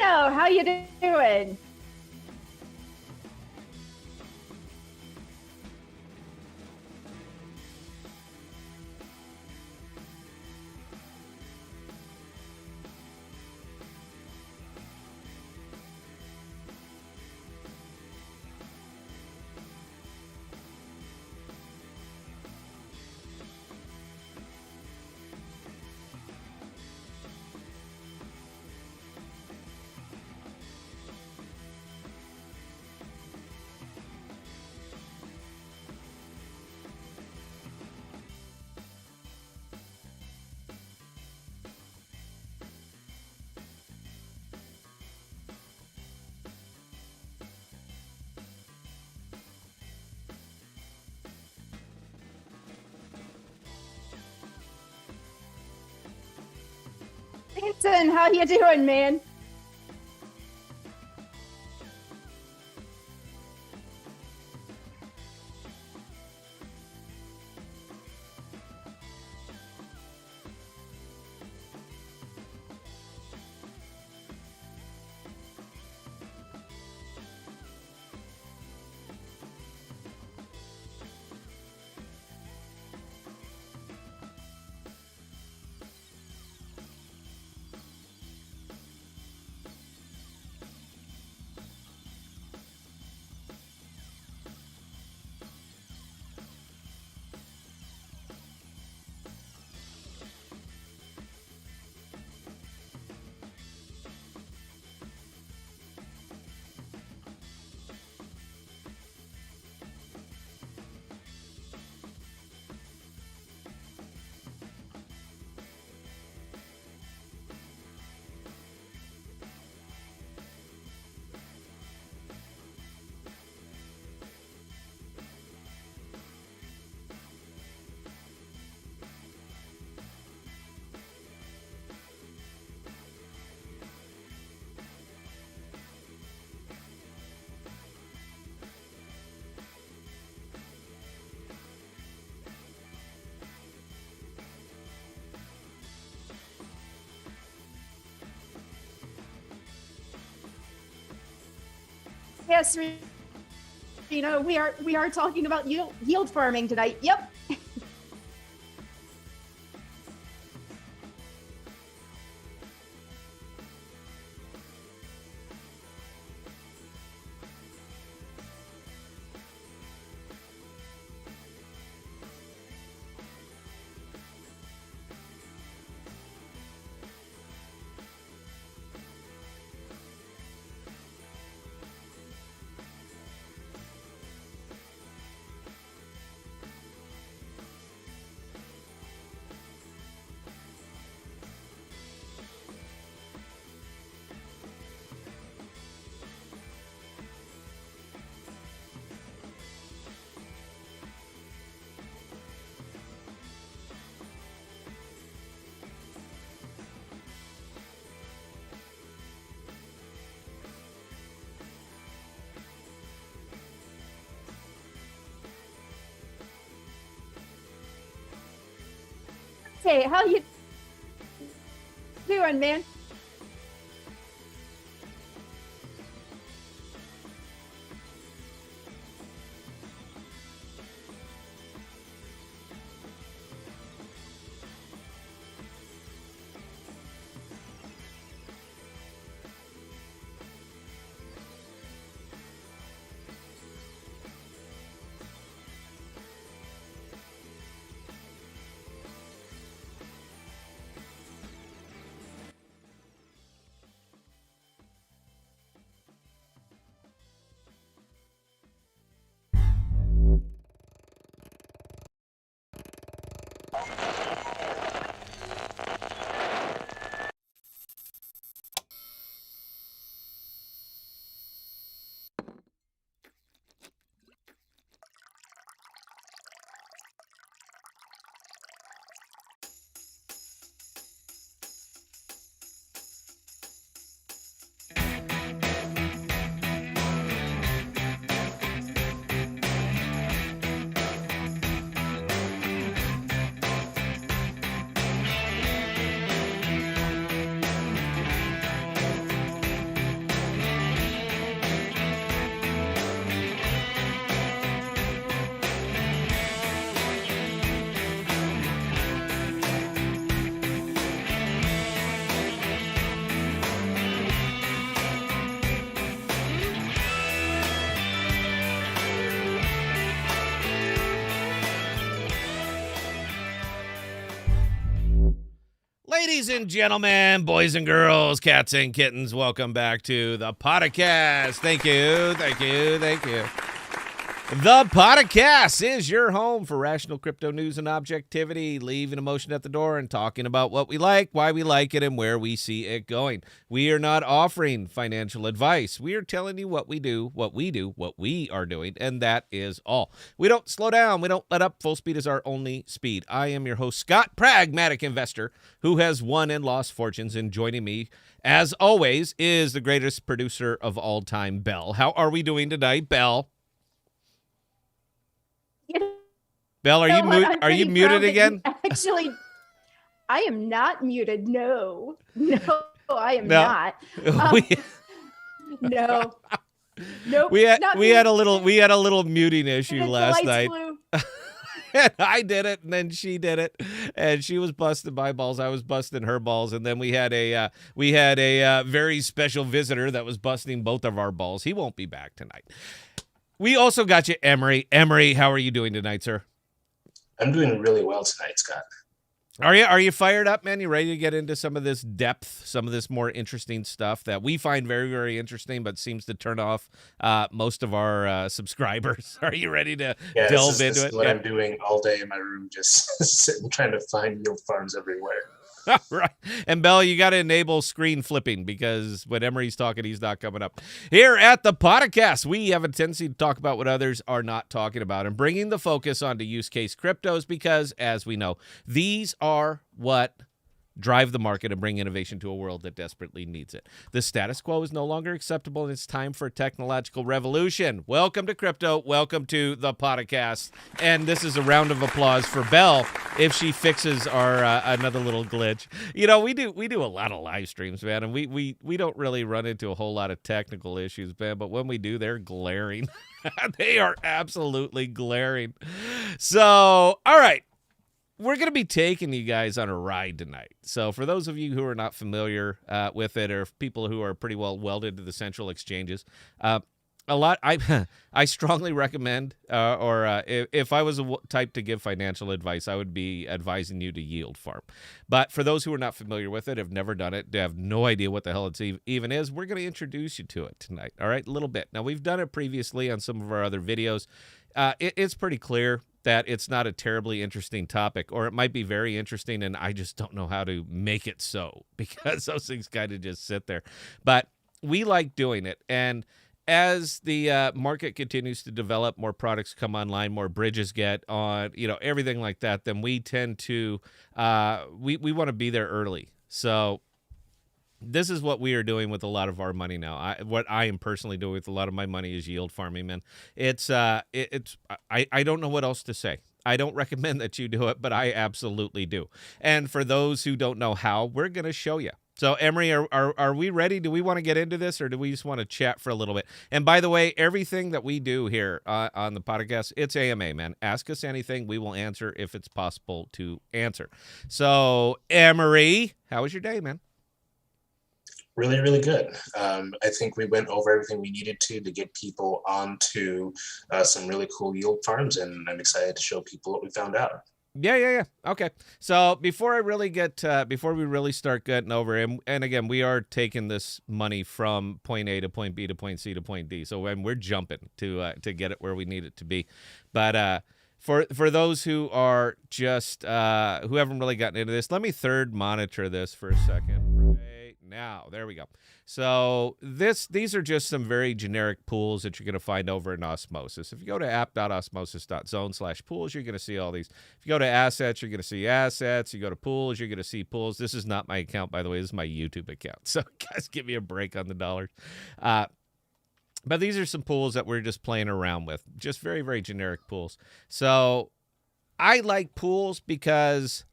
Reno, how you doing? Vincent, how you doing, man? Yes, Reno, we are talking about yield farming tonight. Yep. Hey, how you doing, man? Ladies and gentlemen, boys and girls, cats and kittens, welcome back to the Podcast. Thank you. The Podcast is your home for rational crypto news and objectivity, leaving emotion at the door and talking about what we like, why we like it, and where we see it going. We are not offering financial advice. We are telling you what we do, what we are doing, and that is all. We don't slow down. We don't let up. Full speed is our only speed. I am your host, Scott, pragmatic investor who has won and lost fortunes, and joining me, as always, is the greatest producer of all time, Belle. How are we doing tonight, Belle? Belle, are you muted again? Actually, I am not muted. No, I am No. not. No. Nope. We had a little muting issue last night. And I did it, and then she did it, and she was busting my balls. I was busting her balls, and then we had a very special visitor that was busting both of our balls. He won't be back tonight. We also got you, Emery. Emery, how are you doing tonight, sir? I'm doing really well tonight, Scott. Are you fired up, man? You ready to get into some of this depth, some of this more interesting stuff that we find very, very interesting, but seems to turn off most of our subscribers? Are you ready to delve into it? This is what I'm doing all day in my room, just sitting trying to find yield farms everywhere. Right. And Belle, you got to enable screen flipping because when Emery's talking, he's not coming up. Here at the Podcast, we have a tendency to talk about what others are not talking about and bringing the focus onto use case cryptos because, as we know, these are what drive the market and bring innovation to a world that desperately needs it. The status quo is no longer acceptable, and it's time for a technological revolution. Welcome to crypto. Welcome to the Podcast. And this is a round of applause for Belle if she fixes our another little glitch. You know, we do a lot of live streams, man, and we don't really run into a whole lot of technical issues, man, but when we do, they're glaring. They are absolutely glaring. So, all right. We're going to be taking you guys on a ride tonight. So for those of you who are not familiar with it, or people who are pretty well welded to the central exchanges, I strongly recommend, if I was a type to give financial advice, I would be advising you to yield farm. But for those who are not familiar with it, have never done it, have no idea what the hell it even is, we're going to introduce you to it tonight. All right, a little bit. Now, we've done it previously on some of our other videos. It's pretty clear that it's not a terribly interesting topic, or it might be very interesting, and I just don't know how to make it so, because those things kind of just sit there. But we like doing it, and as the market continues to develop, more products come online, more bridges get on, everything like that, then we tend to, we want to be there early. So this is what we are doing with a lot of our money now. What I am personally doing with a lot of my money is yield farming, man. I don't know what else to say. I don't recommend that you do it, but I absolutely do. And for those who don't know how, we're going to show you. So, Emery, are we ready? Do we want to get into this, or do we just want to chat for a little bit? And by the way, everything that we do here on the podcast, it's AMA, man. Ask us anything. We will answer if it's possible to answer. So, Emery, how was your day, man? Really, really good. I think we went over everything we needed to get people onto some really cool yield farms, and I'm excited to show people what we found out. Yeah. Okay. So before we really start getting over, and again, we are taking this money from point A to point B to point C to point D. So when we're jumping to get it where we need it to be, but for those who are just who haven't really gotten into this, let me third monitor this for a second. Right now, there we go. So these are just some very generic pools that you're going to find over in Osmosis. If you go to app.osmosis.zone/pools, you're going to see all these. If you go to assets, you're going to see assets. You go to pools, you're going to see pools. This is not my account, by the way. This is my YouTube account. So guys, give me a break on the dollars. But these are some pools that we're just playing around with. Just very, very generic pools. So I like pools because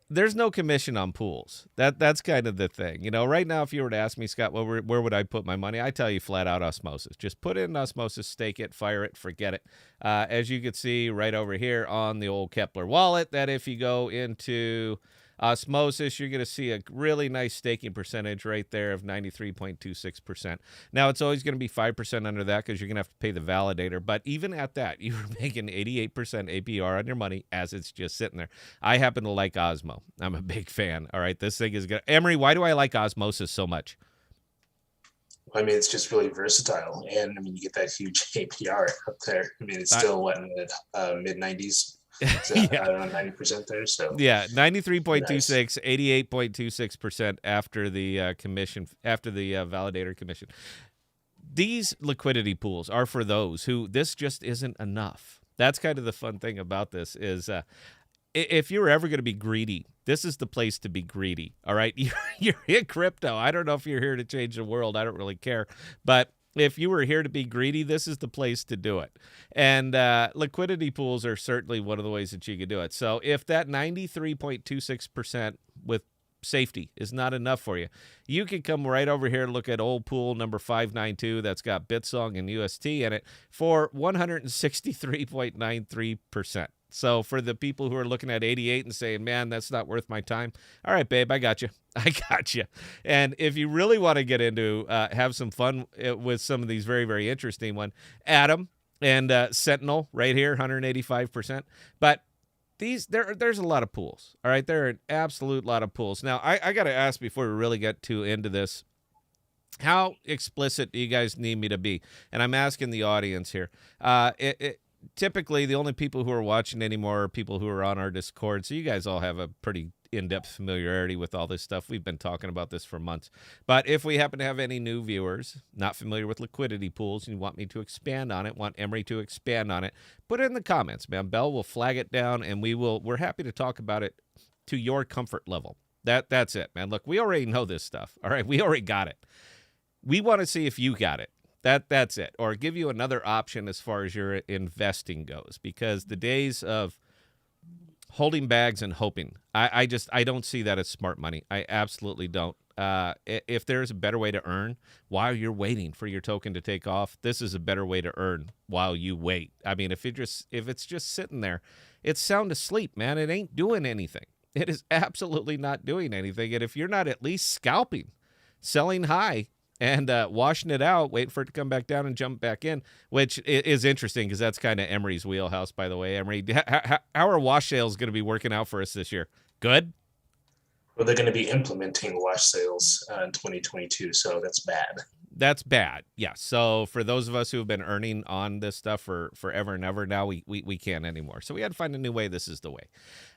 there's no commission on pools. That's kind of the thing. Right now, if you were to ask me, Scott, where would I put my money? I tell you flat out Osmosis. Just put it in Osmosis, stake it, fire it, forget it. As you can see right over here on the old Kepler wallet, that if you go into Osmosis, you're going to see a really nice staking percentage right there of 93.26%. Now, it's always going to be 5% under that because you're going to have to pay the validator. But even at that, you're making 88% APR on your money as it's just sitting there. I happen to like Osmo. I'm a big fan. All right, this thing is good. Emery, why do I like Osmosis so much? I mean, it's just really versatile, and I mean, you get that huge APR up there. I mean, it's still in the mid 90s, so around 90% there. So yeah, 93.26, 88.26% after the commission, after the validator commission. These liquidity pools are for those who this just isn't enough. That's kind of the fun thing about this is if you're ever going to be greedy, this is the place to be greedy. All right. You're in crypto. I don't know if you're here to change the world. I don't really care. But if you were here to be greedy, this is the place to do it. And liquidity pools are certainly one of the ways that you can do it. So if that 93.26% with safety is not enough for you, you can come right over here and look at old pool number 592 that's got Bitsong and UST in it for 163.93%. So for the people who are looking at 88 and saying, man, that's not worth my time. All right, babe, I got you. I got you. And if you really want to get into, have some fun with some of these very, very interesting ones, Atom and Sentinel right here, 185%. But there's a lot of pools. All right, there are an absolute lot of pools. Now, I got to ask before we really get too into this, how explicit do you guys need me to be? And I'm asking the audience here. Typically, the only people who are watching anymore are people who are on our Discord. So you guys all have a pretty in-depth familiarity with all this stuff. We've been talking about this for months. But if we happen to have any new viewers not familiar with liquidity pools and you want me to expand on it, want Emery to expand on it, put it in the comments, man. Bell will flag it down, and we're happy to talk about it to your comfort level. That's it, man. Look, we already know this stuff. All right, we already got it. We want to see if you got it. That's it. Or give you another option as far as your investing goes, because the days of holding bags and hoping, I don't see that as smart money. I absolutely don't. If there's a better way to earn while you're waiting for your token to take off, this is a better way to earn while you wait. I mean, if it's just sitting there, it's sound asleep, man. It ain't doing anything. It is absolutely not doing anything. And if you're not at least scalping, selling high, and washing it out, waiting for it to come back down and jump back in, which is interesting because that's kind of Emery's wheelhouse, by the way. Emery, how are wash sales going to be working out for us this year? Good? Well, they're going to be implementing wash sales in 2022, so that's bad. That's bad, yes. So for those of us who have been earning on this stuff for forever and ever, now we can't anymore. So we had to find a new way. This is the way.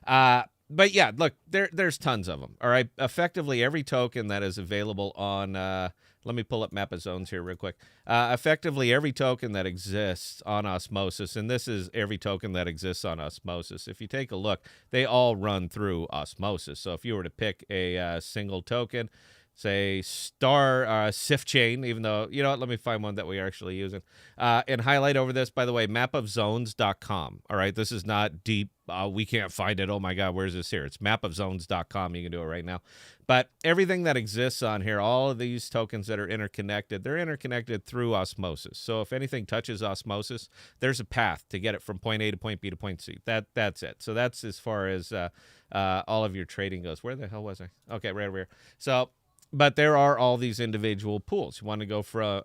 But yeah, look, there's tons of them. All right, effectively every token that is available on let me pull up Map of Zones here real quick. Effectively every token that exists on Osmosis, and this is every token that exists on Osmosis. If you take a look, they all run through Osmosis. So if you were to pick a single token, say star SIF chain, even though, you know what, let me find one that we are actually using. And highlight over this, by the way, mapofzones.com. All right, this is not deep. We can't find it. Oh my God, where's this here? It's mapofzones.com. You can do it right now. But everything that exists on here, all of these tokens that are interconnected, they're interconnected through Osmosis. So if anything touches Osmosis, there's a path to get it from point A to point B to point C. That's it. So that's as far as all of your trading goes. Where the hell was I? Okay, right over here. So, but there are all these individual pools. You want to go from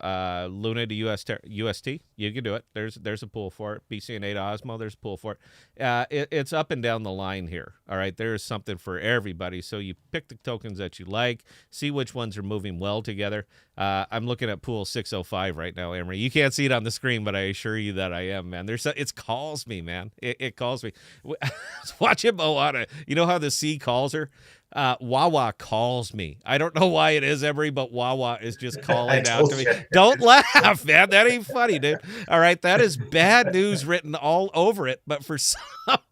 Luna to UST? You can do it. There's a pool for it. BCNA to Osmo, there's a pool for it. It's up and down the line here. All right, there is something for everybody. So you pick the tokens that you like, see which ones are moving well together. I'm looking at pool 605 right now, Emery. You can't see it on the screen, but I assure you that I am, man. It calls me, man. It calls me. Watching Moana. You know how the sea calls her? Wawa calls me. I don't know why it is, Emery, but Wawa is just calling out to me. Don't laugh, man. That ain't funny, dude. All right, that is bad news written all over it, but for some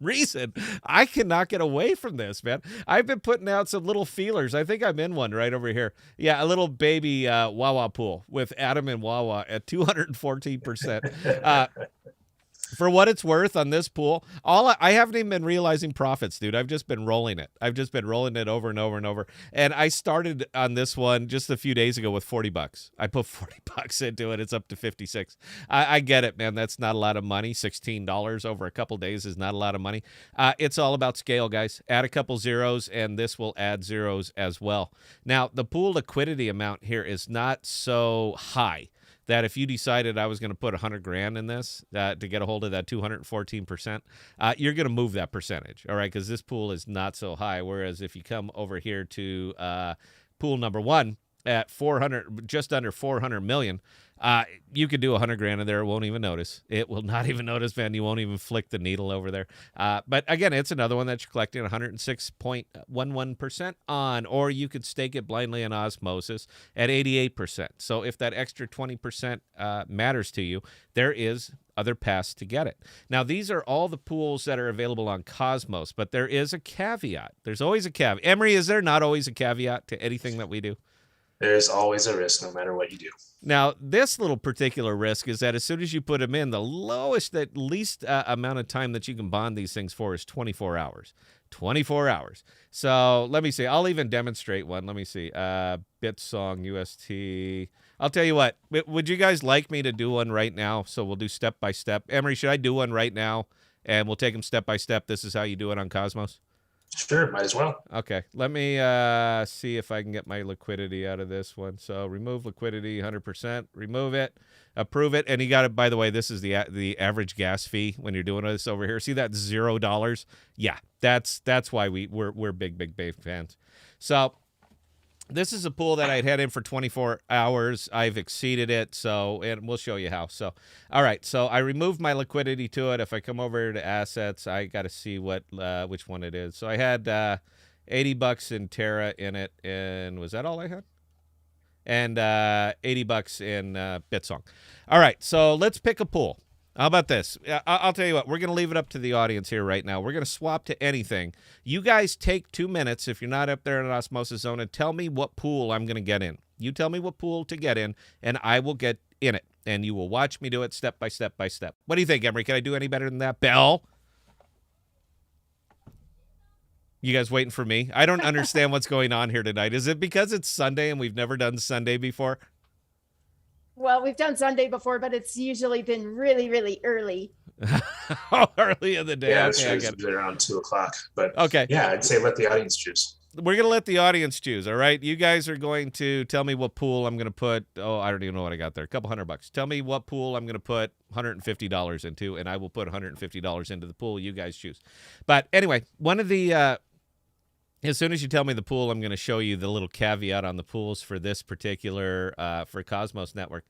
reason, I cannot get away from this, man. I've been putting out some little feelers. I think I'm in one right over here. Yeah, a little baby Wawa pool with Adam and Wawa at 214%. For what it's worth on this pool, I haven't even been realizing profits, dude. I've just been rolling it. I've just been rolling it over and over and over. And I started on this one just a few days ago with $40. I put $40 into it. It's up to 56. I get it, man. That's not a lot of money. $16 over a couple days is not a lot of money. It's all about scale, guys. Add a couple zeros, and this will add zeros as well. Now, the pool liquidity amount here is not so high that if you decided I was going to put 100 grand in this to get a hold of that 214%, you're going to move that percentage, all right? Because this pool is not so high. Whereas if you come over here to pool number one at 400, just under 400 million, you could do 100 grand in there. It won't even notice. It will not even notice, man. You won't even flick the needle over there. But again, it's another one that you're collecting 106.11% on, or you could stake it blindly in osmosis at 88%. So if that extra 20% matters to you, there is other paths to get it. Now, these are all the pools that are available on Cosmos, but there is a caveat. There's always a caveat. Emery, is there not always a caveat to anything that we do? There's always a risk no matter what you do. Now, this little particular risk is that as soon as you put them in, the least amount of time that you can bond these things for is 24 hours. 24 hours. So let me see. I'll even demonstrate one. Let me see. Bitsong UST. I'll tell you what. Would you guys like me to do one right now? So we'll do step by step. Emery, should I do one right now? And we'll take them step by step. This is how you do it on Cosmos. Sure, might as well. Okay, let me see if I can get my liquidity out of this one. So remove liquidity, 100%. Remove it, approve it, and you got it. By the way, this is the average gas fee when you're doing this over here. See that $0? Yeah, that's why we're big fans. So this is a pool that I'd had in for 24 hours. I've exceeded it, and we'll show you how. So, all right, so I removed my liquidity to it. If I come over to assets, I got to see which one it is. So I had $80 in Terra in it, and was that all I had? And $80 in Bitsong. All right, so let's pick a pool. How about this? I'll tell you what. We're going to leave it up to the audience here right now. We're going to swap to anything. You guys take 2 minutes, if you're not up there in an osmosis zone, and tell me what pool I'm going to get in. You tell me what pool to get in, and I will get in it. And you will watch me do it step by step by step. What do you think, Emery? Can I do any better than that? Bell? You guys waiting for me? I don't understand what's going on here tonight. Is it because it's Sunday and we've never done Sunday before? Well, we've done Sunday before, but it's usually been really, really early. Early in the day. Yeah, okay, it's usually around 2 o'clock. But okay, yeah, I'd say let the audience choose. We're going to let the audience choose, all right? You guys are going to tell me what pool I'm going to put. Oh, I don't even know what I got there. A couple $100. Tell me what pool I'm going to put $150 into, and I will put $150 into the pool. You guys choose. But anyway, one of the... as soon as you tell me the pool, I'm going to show you the little caveat on the pools for this particular, for Cosmos Network.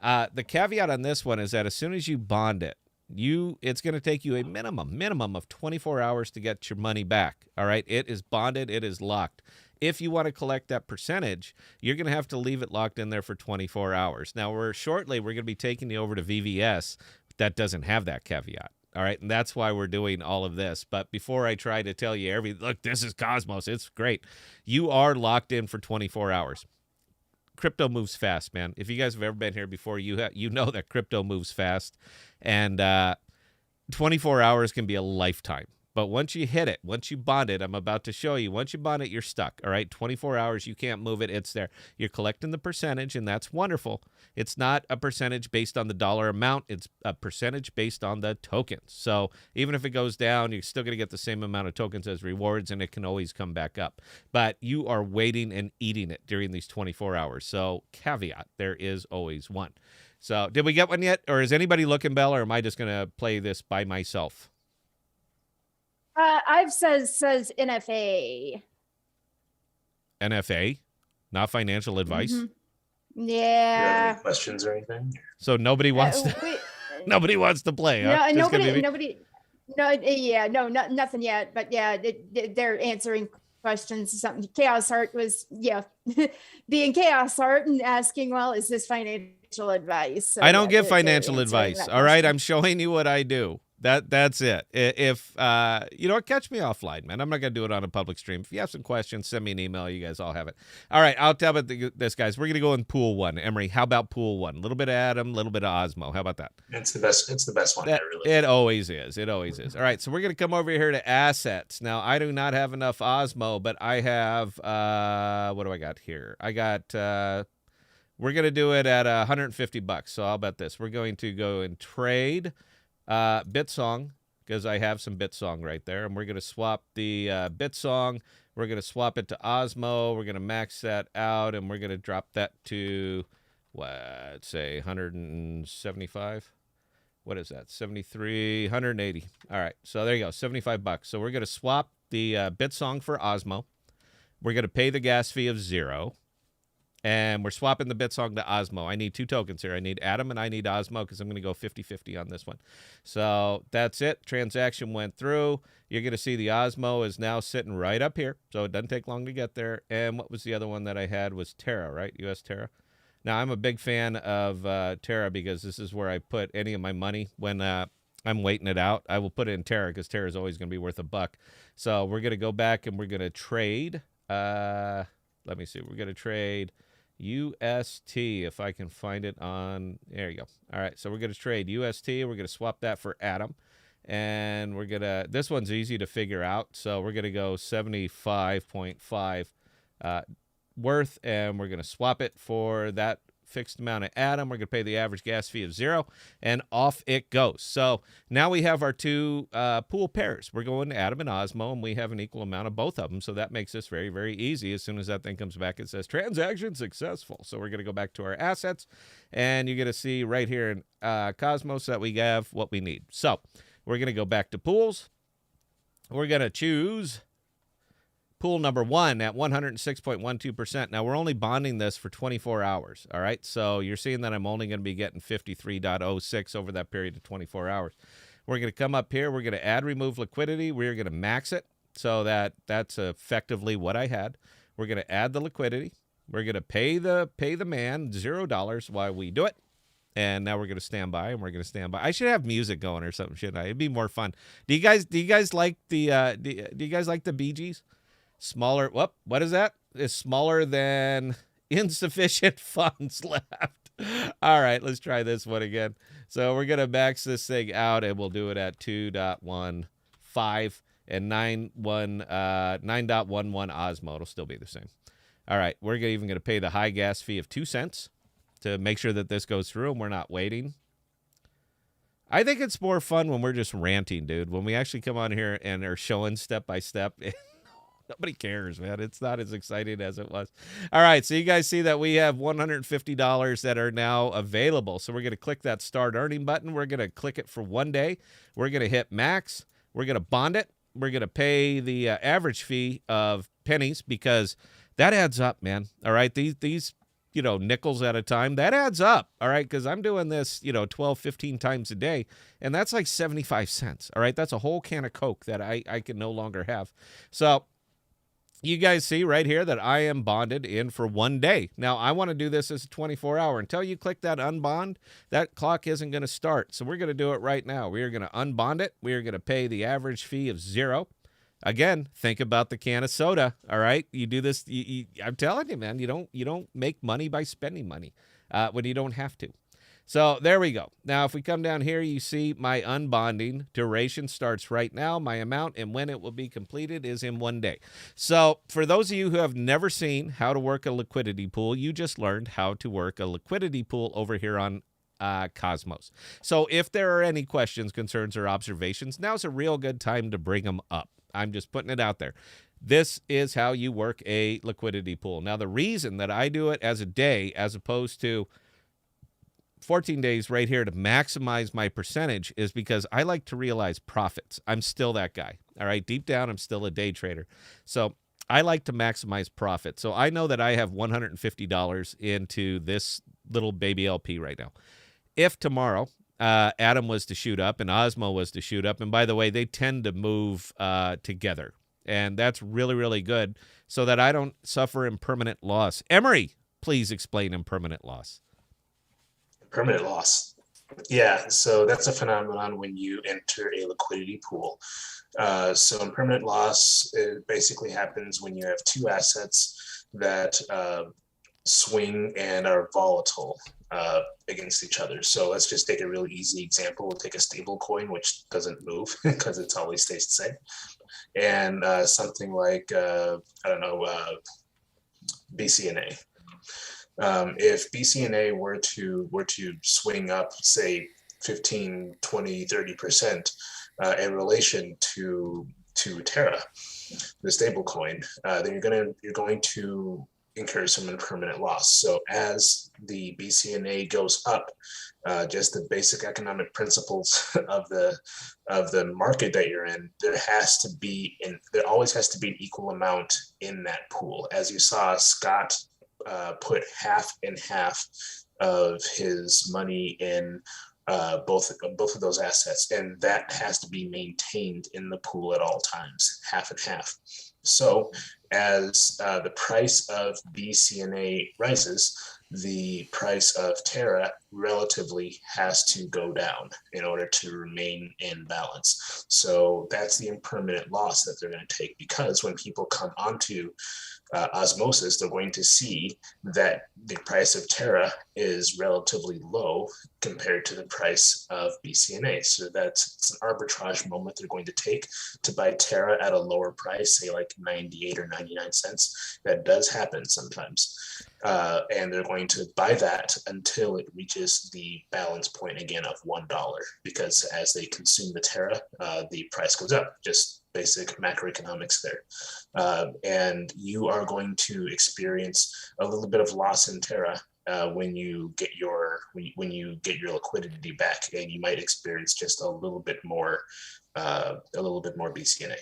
The caveat on this one is that as soon as you bond it, it's going to take you a minimum of 24 hours to get your money back. All right. It is bonded. It is locked. If you want to collect that percentage, you're going to have to leave it locked in there for 24 hours. Now, we're going to be taking you over to VVS. That doesn't have that caveat. All right, and that's why we're doing all of this. But before I try to tell you look, this is Cosmos. It's great. You are locked in for 24 hours. Crypto moves fast, man. If you guys have ever been here before, you know that crypto moves fast. And 24 hours can be a lifetime. But once you hit it, once you bond it, I'm about to show you, once you bond it, you're stuck, all right? 24 hours, you can't move it. It's there. You're collecting the percentage, and that's wonderful. It's not a percentage based on the dollar amount. It's a percentage based on the tokens. So even if it goes down, you're still going to get the same amount of tokens as rewards, and it can always come back up. But you are waiting and eating it during these 24 hours. So caveat, there is always one. So did we get one yet? Or is anybody looking, Bell, or am I just going to play this by myself? I've says NFA. NFA, not financial advice. Mm-hmm. Do you have Yeah. any questions or anything? So nobody wants nobody wants to play. Huh? No, Just gonna be me? nobody. No, yeah, no, nothing yet. But yeah, they're answering questions. Something Chaos Heart was, being Chaos Heart and asking, well, is this financial advice? So, I don't give they're financial answering advice. that All right, question. I'm showing you what I do. That's it. If you know what, catch me offline, man. I'm not gonna do it on a public stream. If you have some questions, send me an email. You guys all have it. All right, I'll tell you this, guys. We're gonna go in pool one. Emery, how about pool one? A little bit of Adam, a little bit of Osmo. How about that? It's the best. It's the best one. That, Really. it always is. It always is. All right, so we're gonna come over here to assets. Now I do not have enough Osmo, but I have what do I got here? I got we're gonna do it at $150. So I'll bet this. We're going to go and trade Bitsong, because I have some Bitsong right there, and we're going to swap the Bitsong. We're going to swap it to Osmo. We're going to max that out, and we're going to drop that to, let's say, 175. What is that? 73, 180. All right, so there you go, $75. So we're going to swap the Bitsong for Osmo. We're going to pay the gas fee of 0. And we're swapping the Bitsong to Osmo. I need 2 tokens here. I need Adam and I need Osmo because I'm going to go 50-50 on this one. So that's it. Transaction went through. You're going to see the Osmo is now sitting right up here. So it doesn't take long to get there. And what was the other one that I had was Terra, right? US Terra. Now, I'm a big fan of Terra because this is where I put any of my money when I'm waiting it out. I will put it in Terra because Terra is always going to be worth $1. So we're going to go back and we're going to trade. Let me see. We're going to trade UST, if I can find it on, there you go. All right, so we're going to trade UST. We're going to swap that for Adam. And we're going to, this one's easy to figure out. So we're going to go 75.5 worth, and we're going to swap it for that fixed amount of Adam. We're going to pay the average gas fee of 0, and off it goes. So now we have our 2 pool pairs. We're going to Adam and Osmo, and we have an equal amount of both of them. So that makes this very, very easy. As soon as that thing comes back, it says transaction successful. So we're going to go back to our assets, and you're going to see right here in Cosmos that we have what we need. So we're going to go back to pools. We're going to choose pool number 1 at 106.12%. Now, we're only bonding this for 24 hours, all right? So you're seeing that I'm only going to be getting 53.06 over that period of 24 hours. We're going to come up here. We're going to add remove liquidity. We're going to max it so that's effectively what I had. We're going to add the liquidity. We're going to pay the man $0 while we do it. And now we're going to stand by, and we're going to stand by. I should have music going or something, shouldn't I? It'd be more fun. Do you guys like the do you guys like the Bee Gees? Smaller, what is that? It's smaller than insufficient funds left. All right, let's try this one again. So we're going to max this thing out, and we'll do it at 2.15 and 9.11 Osmo. It'll still be the same. All right, we're even going to pay the high gas fee of 2 cents to make sure that this goes through and we're not waiting. I think it's more fun when we're just ranting, dude. When we actually come on here and are showing step by step. Nobody cares, man. It's not as exciting as it was. All right, so you guys see that we have $150 that are now available. So we're going to click that start earning button. We're going to click it for 1 day. We're going to hit max. We're going to bond it. We're going to pay the average fee of pennies because that adds up, man. All right, these nickels at a time, that adds up. All right, because I'm doing this 12, 15 times a day, and that's like 75 cents. All right, that's a whole can of Coke that I can no longer have. So you guys see right here that I am bonded in for 1 day. Now, I want to do this as a 24-hour. Until you click that unbond, that clock isn't going to start. So we're going to do it right now. We are going to unbond it. We are going to pay the average fee of $0. Again, think about the can of soda, all right? You do this, I'm telling you, man, you don't make money by spending money when you don't have to. So there we go. Now, if we come down here, you see my unbonding duration starts right now. My amount and when it will be completed is in 1 day. So for those of you who have never seen how to work a liquidity pool, you just learned how to work a liquidity pool over here on Cosmos. So if there are any questions, concerns, or observations, now's a real good time to bring them up. I'm just putting it out there. This is how you work a liquidity pool. Now, the reason that I do it as a day as opposed to 14 days right here to maximize my percentage is because I like to realize profits. I'm still that guy. All right. Deep down, I'm still a day trader. So I like to maximize profit. So I know that I have $150 into this little baby LP right now. If tomorrow Adam was to shoot up and Osmo was to shoot up, and by the way, they tend to move together. And that's really, really good so that I don't suffer impermanent loss. Emery, please explain impermanent loss. Permanent loss. Yeah, so that's a phenomenon when you enter a liquidity pool. So impermanent loss, it basically happens when you have two assets that swing and are volatile against each other. So let's just take a really easy example. We'll take a stable coin, which doesn't move because it's always stays the same. And something like, I don't know, BCNA. If BCNA were to swing up, say 15, 20, 30% in relation to Terra, the stable coin, then you're going to incur some impermanent loss. So as the BCNA goes up, just the basic economic principles of the market that you're in, there always has to be an equal amount in that pool. As you saw, Scott put half and half of his money in both of those assets, and that has to be maintained in the pool at all times, half and half. So as the price of BCNA rises, the price of Terra relatively has to go down in order to remain in balance. So that's the impermanent loss that they're going to take, because when people come onto osmosis, they're going to see that the price of Terra is relatively low compared to the price of BCNA. So it's an arbitrage moment they're going to take to buy Terra at a lower price, say like 98 or 99 cents. That does happen sometimes. And they're going to buy that until it reaches the balance point again of $1, because as they consume the Terra, the price goes up. Just basic macroeconomics there. And you are going to experience a little bit of loss in Terra when you get your liquidity back, and you might experience just a little bit more BCNA.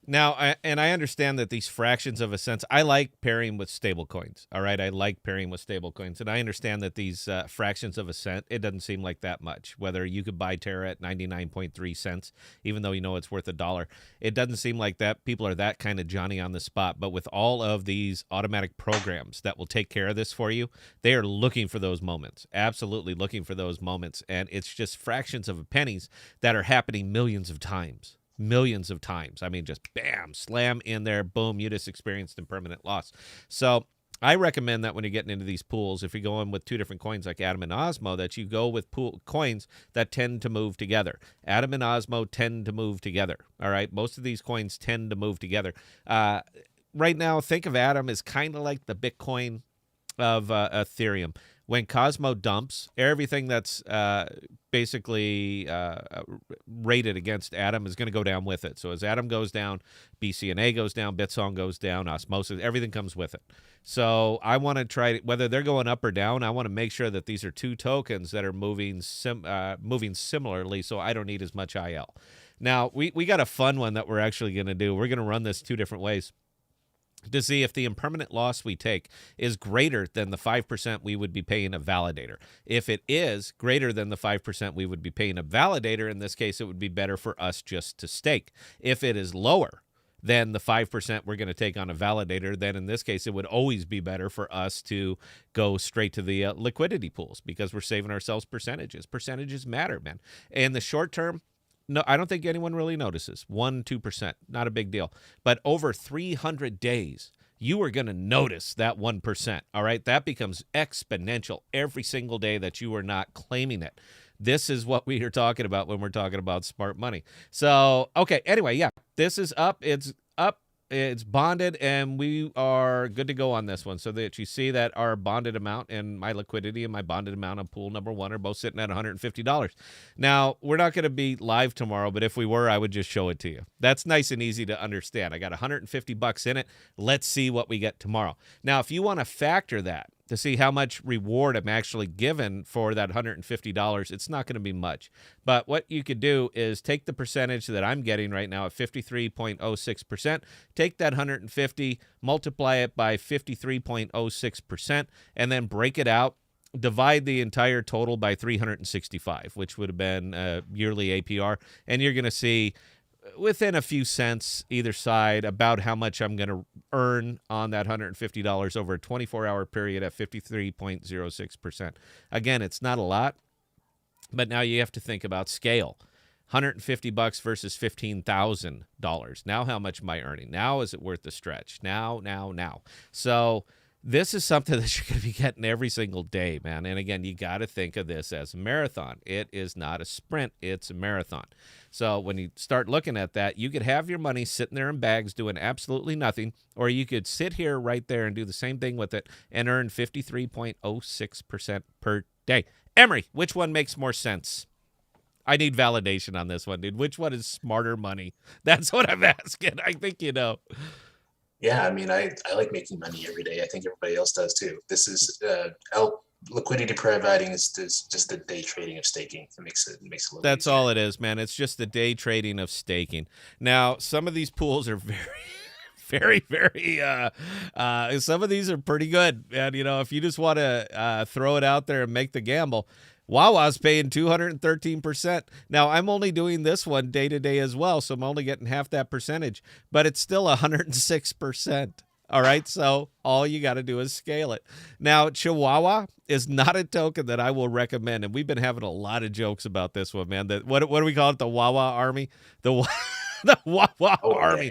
Now, I understand that these fractions of a cent, I like pairing with stable coins. All right. I like pairing with stable coins. And I understand that these fractions of a cent, it doesn't seem like that much. Whether you could buy Terra at 99.3 cents, even though you know it's worth $1, it doesn't seem like that people are that kind of Johnny on the spot. But with all of these automatic programs that will take care of this for you, they are looking for those moments, absolutely looking for those moments. And it's just fractions of pennies that are happening millions of times. I mean, just bam, slam in there, boom, you just experienced impermanent loss. So I recommend that when you're getting into these pools, if you're going with two different coins like Atom and Osmo, that you go with coins that tend to move together. Atom and Osmo tend to move together. All right. Most of these coins tend to move together. Right now, think of Atom as kind of like the Bitcoin of Ethereum. When Cosmo dumps, everything that's basically rated against Atom is going to go down with it. So as Atom goes down, BCNA goes down, Bitsong goes down, Osmosis, everything comes with it. So I want to try to, whether they're going up or down, I want to make sure that these are two tokens that are moving similarly, so I don't need as much IL. Now, we got a fun one that we're actually going to do. We're going to run this two different ways to see if the impermanent loss we take is greater than the 5% we would be paying a validator. If it is greater than the 5% we would be paying a validator, in this case, it would be better for us just to stake. If it is lower than the 5% we're going to take on a validator, then in this case, it would always be better for us to go straight to the liquidity pools, because we're saving ourselves percentages. Percentages matter, man. In the short term, no, I don't think anyone really notices. 1-2%, not a big deal. But over 300 days, you are going to notice that 1%. All right, that becomes exponential every single day that you are not claiming it. This is what we are talking about when we're talking about smart money. So, okay, anyway, yeah, this is up. It's up. It's bonded, and we are good to go on this one, so that you see that our bonded amount and my liquidity and my bonded amount on pool number one are both sitting at $150. Now, we're not going to be live tomorrow, but if we were, I would just show it to you. That's nice and easy to understand. I got $150 in it. Let's see what we get tomorrow. Now, if you want to factor that to see how much reward I'm actually given for that $150, it's not going to be much. But what you could do is take the percentage that I'm getting right now at 53.06%, take that 150, multiply it by 53.06%, and then break it out. Divide the entire total by 365, which would have been yearly APR, and you're going to see within a few cents either side about how much I'm going to earn on that $150 over a 24-hour period at 53.06%. Again, it's not a lot. But now you have to think about scale. $150 versus $15,000. Now how much am I earning? Now is it worth the stretch? Now. So this is something that you're going to be getting every single day, man. And again, you got to think of this as a marathon. It is not a sprint. It's a marathon. So when you start looking at that, you could have your money sitting there in bags doing absolutely nothing, or you could sit here right there and do the same thing with it and earn 53.06% per day. Emery, which one makes more sense? I need validation on this one, dude. Which one is smarter money? That's what I'm asking. I think you know. Yeah, I mean, I like making money every day. I think everybody else does too. This is liquidity providing is just the day trading of staking. It makes it a little That's easier. all it is, man. It's just the day trading of staking. Now, some of these pools are very, some of these are pretty good. And, you know, if you just want to throw it out there and make the gamble, Wawa's paying 213%. Now, I'm only doing this one day to day as well, so I'm only getting half that percentage, but it's still 106%. All right, so all you got to do is scale it. Now, Chihuahua is not a token that I will recommend, and we've been having a lot of jokes about this one, man. What do we call it? The Wawa Army? The Wawa Army.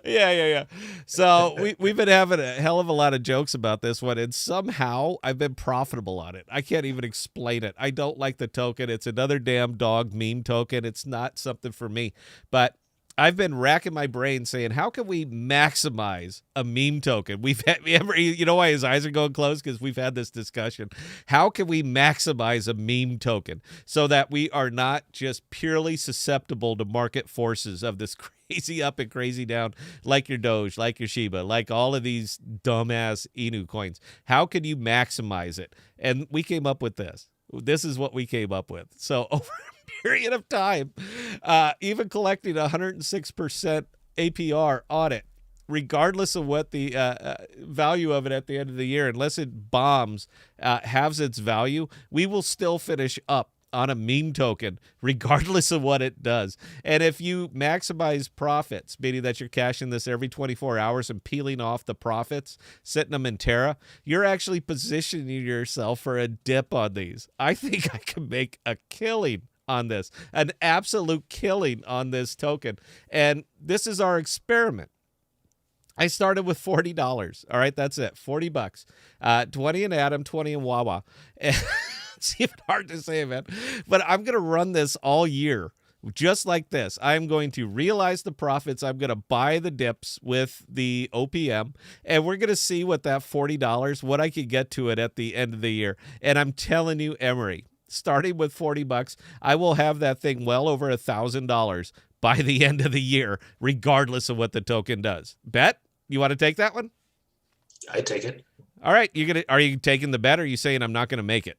Yeah. So we've been having a hell of a lot of jokes about this one, and somehow I've been profitable on it. I can't even explain it. I don't like the token. It's another damn dog meme token. It's not something for me, but I've been racking my brain saying, how can we maximize a meme token? We've had, you know why his eyes are going closed? Because we've had this discussion. How can we maximize a meme token so that we are not just purely susceptible to market forces of this crazy up and crazy down, like your Doge, like your Shiba, like all of these dumbass Inu coins? How can you maximize it? And we came up with this. This is what we came up with. So over period of time, even collecting 106% APR on it, regardless of what the value of it at the end of the year, unless it bombs, halves its value, we will still finish up on a meme token, regardless of what it does. And if you maximize profits, meaning that you're cashing this every 24 hours and peeling off the profits, setting them in Terra, you're actually positioning yourself for a dip on these. I think I can make a killing on this, an absolute killing on this token. And this is our experiment. I started with $40. All right, that's it. $40. 20 in Atom, 20 in Wawa. It's even hard to say, man. But I'm going to run this all year, just like this. I'm going to realize the profits. I'm going to buy the dips with the OPM, and we're going to see what that $40, what I could get to it at the end of the year. And I'm telling you, Emery, starting with $40, I will have that thing well over $1,000 by the end of the year, regardless of what the token does. Bet? You want to take that one? I take it. All right. Are you taking the bet, or are you saying I'm not going to make it?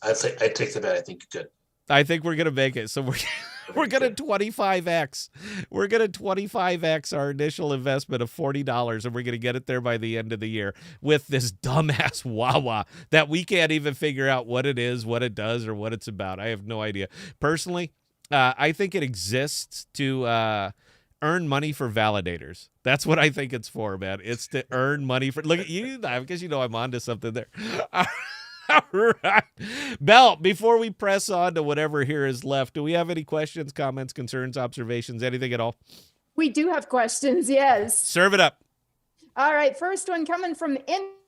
I take the bet. I think you're good. I think we're going to make it. So we're going to 25x. We're going to 25x our initial investment of $40, and we're going to get it there by the end of the year with this dumbass Wawa that we can't even figure out what it is, what it does, or what it's about. I have no idea. Personally, I think it exists to earn money for validators. That's what I think it's for, man. It's to earn money for. Look at you, because you know I'm onto something there. All right. Belle, before we press on to whatever here is left, do we have any questions, comments, concerns, observations, anything at all? We do have questions, yes. Serve it up. All right, first one coming from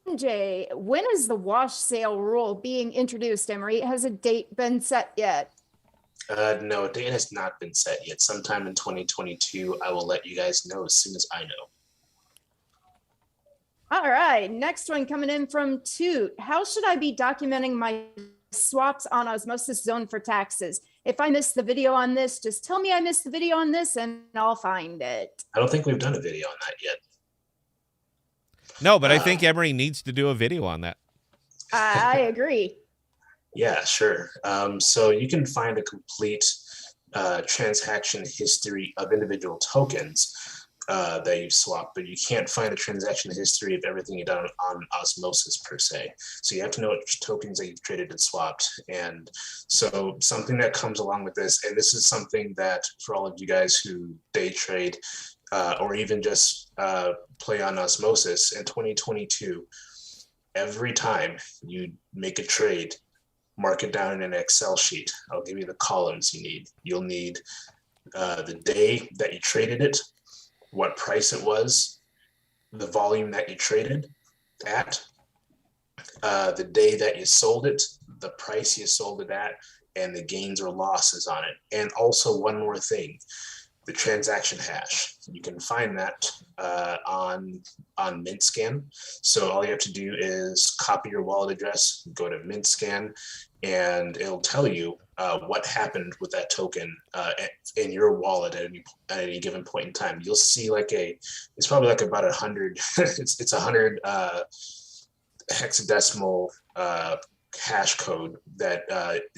MJ. When is the wash sale rule being introduced, Emery? Has a date been set yet? No, a date has not been set yet. Sometime in 2022, I will let you guys know as soon as I know. All right, next one coming in from Toot. How should I be documenting my swaps on Osmosis Zone for taxes? If I missed the video on this, just tell me I missed the video on this and I'll find it. I don't think we've done a video on that yet. No, but I think Emery needs to do a video on that. I agree. Yeah, sure. So you can find a complete transaction history of individual tokens that you've swapped, but you can't find a transaction history of everything you've done on Osmosis per se. So you have to know what tokens that you've traded and swapped. And so something that comes along with this, and this is something that for all of you guys who day trade or even just play on Osmosis in 2022, every time you make a trade, mark it down in an Excel sheet. I'll give you the columns you need. You'll need the day that you traded it, what price it was, the volume that you traded at, the day that you sold it, the price you sold it at, and the gains or losses on it. And also one more thing, the transaction hash. You can find that on MintScan. So all you have to do is copy your wallet address, go to MintScan, and it'll tell you what happened with that token in your wallet at any given point in time. You'll see it's probably like about 100, it's 100 hexadecimal hash code that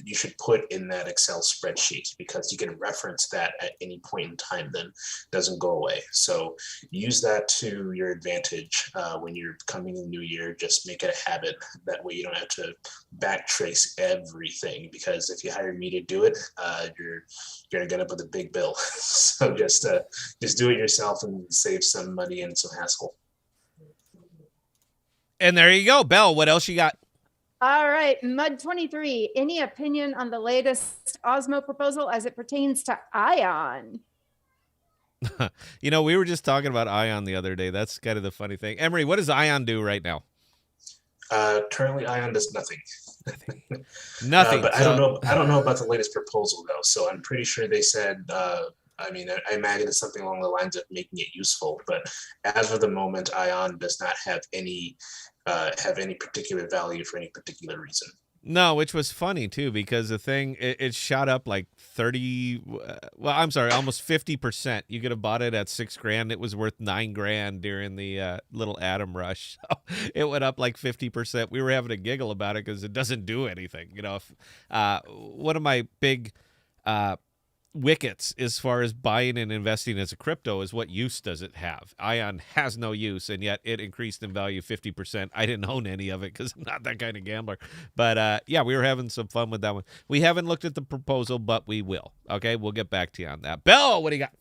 you should put in that Excel spreadsheet, because you can reference that at any point in time, then it doesn't go away. So use that to your advantage when you're coming in the new year. Just make it a habit. That way you don't have to backtrace everything, because if you hire me to do it, you're gonna get up with a big bill. So just do it yourself and save some money and some hassle. And there you go. Bell, what else you got? All right, Mud23, any opinion on the latest Osmo proposal as it pertains to ION? You know, we were just talking about ION the other day. That's kind of the funny thing. Emery, what does ION do right now? Currently, ION does nothing. Nothing. But I don't know about the latest proposal though. So I'm pretty sure they said. I imagine it's something along the lines of making it useful. But as of the moment, ION does not have any particular value for any particular reason. No, which was funny too, because the thing, it shot up like almost 50%. You could have bought it at $6,000. It was worth $9,000 during the little atom rush. So it went up like 50%. We were having a giggle about it because it doesn't do anything. You know, one of my big wickets as far as buying and investing as a crypto is, what use does it have? ION has no use, and yet it increased in value 50%. I didn't own any of it because I'm not that kind of gambler. But yeah, we were having some fun with that one. We haven't looked at the proposal, but we will. Okay, we'll get back to you on that. Bell, what do you got?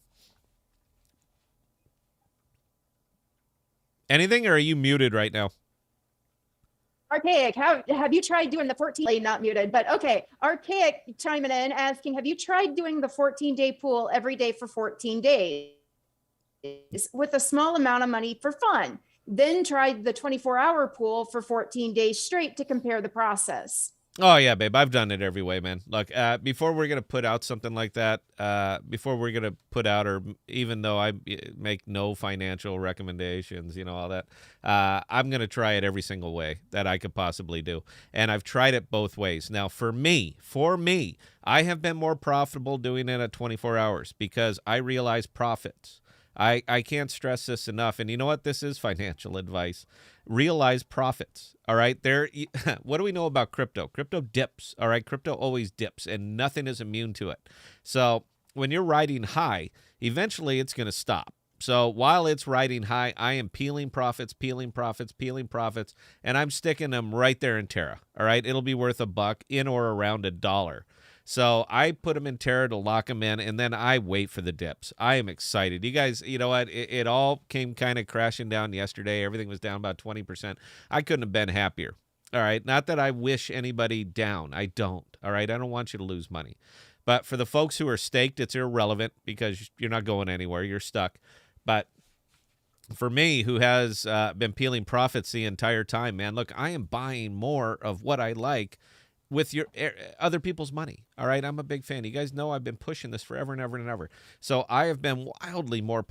Anything, or are you muted right now? Archaic, have you tried doing the 14, not muted, but okay. Archaic chiming in asking, have you tried doing the 14-day pool every day for 14 days with a small amount of money for fun? Then tried the 24-hour pool for 14 days straight to compare the process. Oh, yeah, babe. I've done it every way, man. Look, before we're going to put out something like that, or even though I make no financial recommendations, you know, all that, I'm going to try it every single way that I could possibly do. And I've tried it both ways. Now, for me, I have been more profitable doing it at 24 hours because I realize profits. I can't stress this enough. And you know what? This is financial advice. Realize profits. All right. What do we know about crypto? Crypto dips. All right. Crypto always dips, and nothing is immune to it. So when you're riding high, eventually it's going to stop. So while it's riding high, I am peeling profits, and I'm sticking them right there in Terra. All right. It'll be worth $1 in or around $1. So I put them in Terra to lock them in, and then I wait for the dips. I am excited. You guys, you know what? It all came kind of crashing down yesterday. Everything was down about 20%. I couldn't have been happier. All right. Not that I wish anybody down. I don't. All right. I don't want you to lose money. But for the folks who are staked, it's irrelevant because you're not going anywhere. You're stuck. But for me, who has been peeling profits the entire time, man, look, I am buying more of what I like with your other people's money. All right. I'm a big fan. You guys know I've been pushing this forever and ever and ever. So I have been wildly more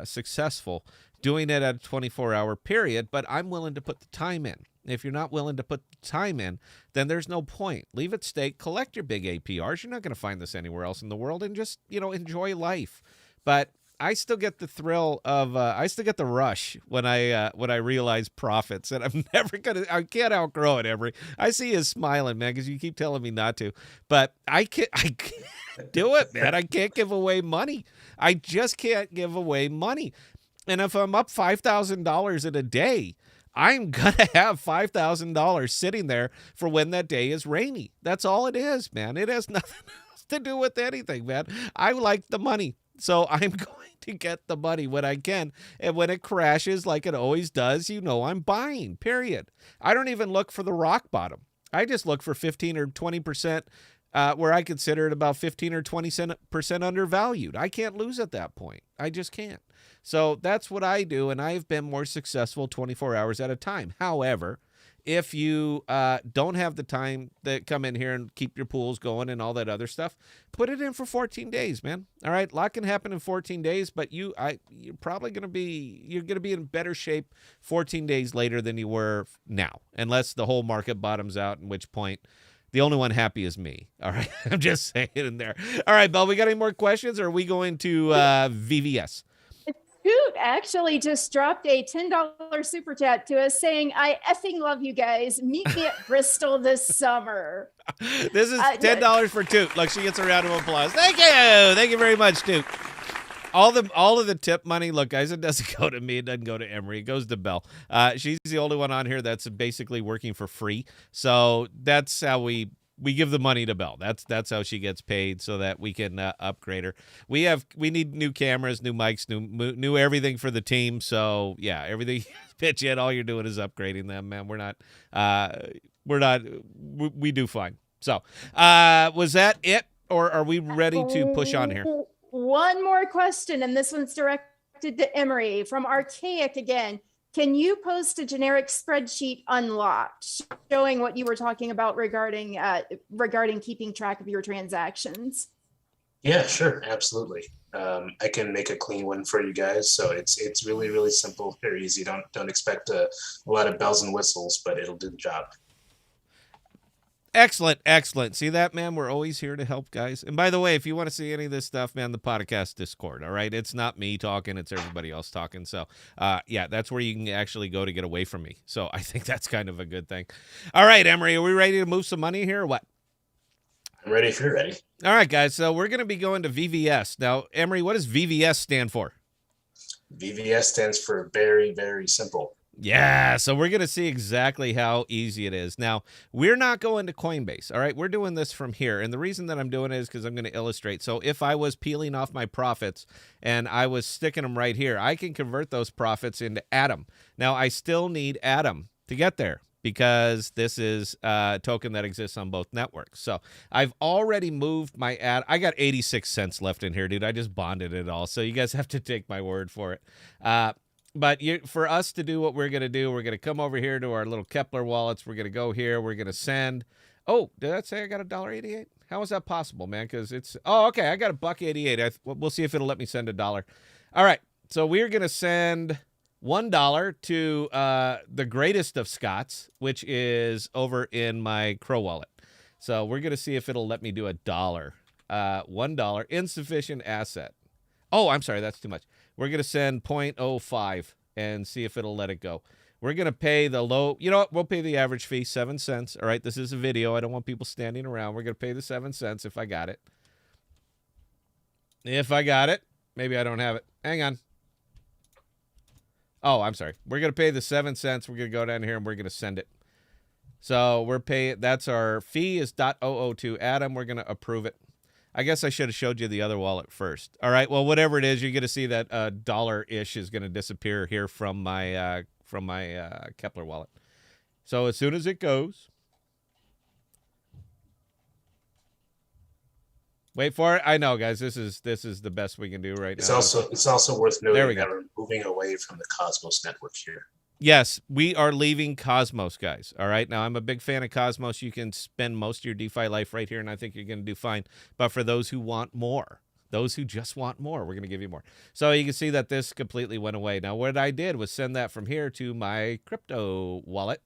successful doing it at a 24-hour period, but I'm willing to put the time in. If you're not willing to put the time in, then there's no point. Leave it stake, collect your big APRs. You're not going to find this anywhere else in the world, and just, enjoy life. But I still get the thrill of, I still get the rush when I realize profits, and I can't outgrow it, Emery. I see you smiling, man, because you keep telling me not to, but I can't do it, man. I can't give away money. I just can't give away money. And if I'm up $5,000 in a day, I'm going to have $5,000 sitting there for when that day is rainy. That's all it is, man. It has nothing else to do with anything, man. I like the money. So I'm going to get the money when I can. And when it crashes like it always does, I'm buying, period. I don't even look for the rock bottom. I just look for 15 or 20%. Where I consider it about 15 or 20% undervalued. I can't lose at that point. I just can't. So that's what I do, and I've been more successful 24 hours at a time. However, if you don't have the time to come in here and keep your pools going and all that other stuff, put it in for 14 days, man. All right, a lot can happen in 14 days, but you're probably going to be in better shape 14 days later than you were now, unless the whole market bottoms out, in which point the only one happy is me. All right. I'm just saying in there. All right, Belle, we got any more questions, or are we going to VVS? Scoot actually just dropped a $10 super chat to us saying, I effing love you guys. Meet me at Bristol this summer. This is $10 for Toot. Look, she gets a round of applause. Thank you. Thank you very much, Toot. All of the tip money, look, guys, it doesn't go to me. It doesn't go to Emery. It goes to Belle. She's the only one on here that's basically working for free. So that's how we give the money to Belle. That's how she gets paid, so that we can upgrade her. We need new cameras, new mics, new everything for the team. So yeah, everything pitch in. All you're doing is upgrading them, man. We do fine. So was that it, or are we ready to push on here? One more question, and this one's directed to Emery from Archaic again. Can you post a generic spreadsheet unlocked showing what you were talking about regarding keeping track of your transactions? Yeah, sure, absolutely. I can make a clean one for you guys. So it's really, really simple, very easy. Don't expect a lot of bells and whistles, but it'll do the job. Excellent. See that, man? We're always here to help, guys. And by the way, if you want to see any of this stuff, man, the podcast Discord, all right? It's not me talking. It's everybody else talking. So, yeah, that's where you can actually go to get away from me. So I think that's kind of a good thing. All right, Emery, are we ready to move some money here or what? I'm ready if you're ready. All right, guys. So we're going to be going to VVS. Now, Emery, what does VVS stand for? VVS stands for very, very simple. Yeah, so we're going to see exactly how easy it is. Now, we're not going to Coinbase, all right? We're doing this from here, and the reason that I'm doing it is because I'm going to illustrate. So if I was peeling off my profits and I was sticking them right here, I can convert those profits into Atom. Now, I still need Atom to get there because this is a token that exists on both networks. So I've already moved my ad. I got 86 cents left in here, dude. I just bonded it all, so you guys have to take my word for it. But for us to do what we're going to do, we're going to come over here to our little Kepler wallets. We're going to go here. We're going to send. Oh, did that say I got $1.88? How is that possible, man? Because it's. Oh, okay. I got $1.88. We'll see if it'll let me send $1. All right. So we're going to send $1 to the greatest of Scots, which is over in my Crow wallet. So we're going to see if it'll let me do $1. $1. Insufficient asset. Oh, I'm sorry. That's too much. We're going to send 0.05 and see if it'll let it go. We're going to pay the low. You know what? We'll pay the average fee, 7 cents. All right. This is a video. I don't want people standing around. We're going to pay the 7 cents if I got it. If I got it. Maybe I don't have it. Hang on. Oh, I'm sorry. We're going to pay the 7 cents. We're going to go down here and we're going to send it. So we're paying. That's our fee is .002 Atom. We're going to approve it. I guess I should have showed you the other wallet first. All right. Well, whatever it is, you're going to see that dollar-ish is going to disappear here from my Kepler wallet. So as soon as it goes, wait for it. I know, guys. This is the best we can do right now. It's also worth noting that we're moving away from the Cosmos network here. Yes, we are leaving Cosmos, guys. All right. Now, I'm a big fan of Cosmos. You can spend most of your DeFi life right here, and I think you're going to do fine. But for those who want more, those who just want more, we're going to give you more. So you can see that this completely went away. Now, what I did was send that from here to my crypto wallet.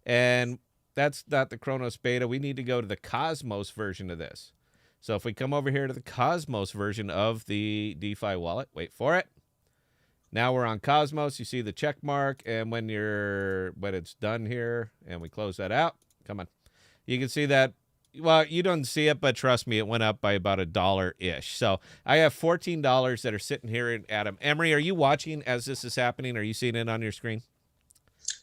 And that's not the Cronos beta. We need to go to the Cosmos version of this. So if we come over here to the Cosmos version of the DeFi wallet, wait for it. Now we're on Cosmos. You see the check mark, and when it's done here, and we close that out, come on, you can see that. Well, you don't see it, but trust me, it went up by about $1-ish. So I have $14 that are sitting here in Atom. Emery, are you watching as this is happening? Are you seeing it on your screen?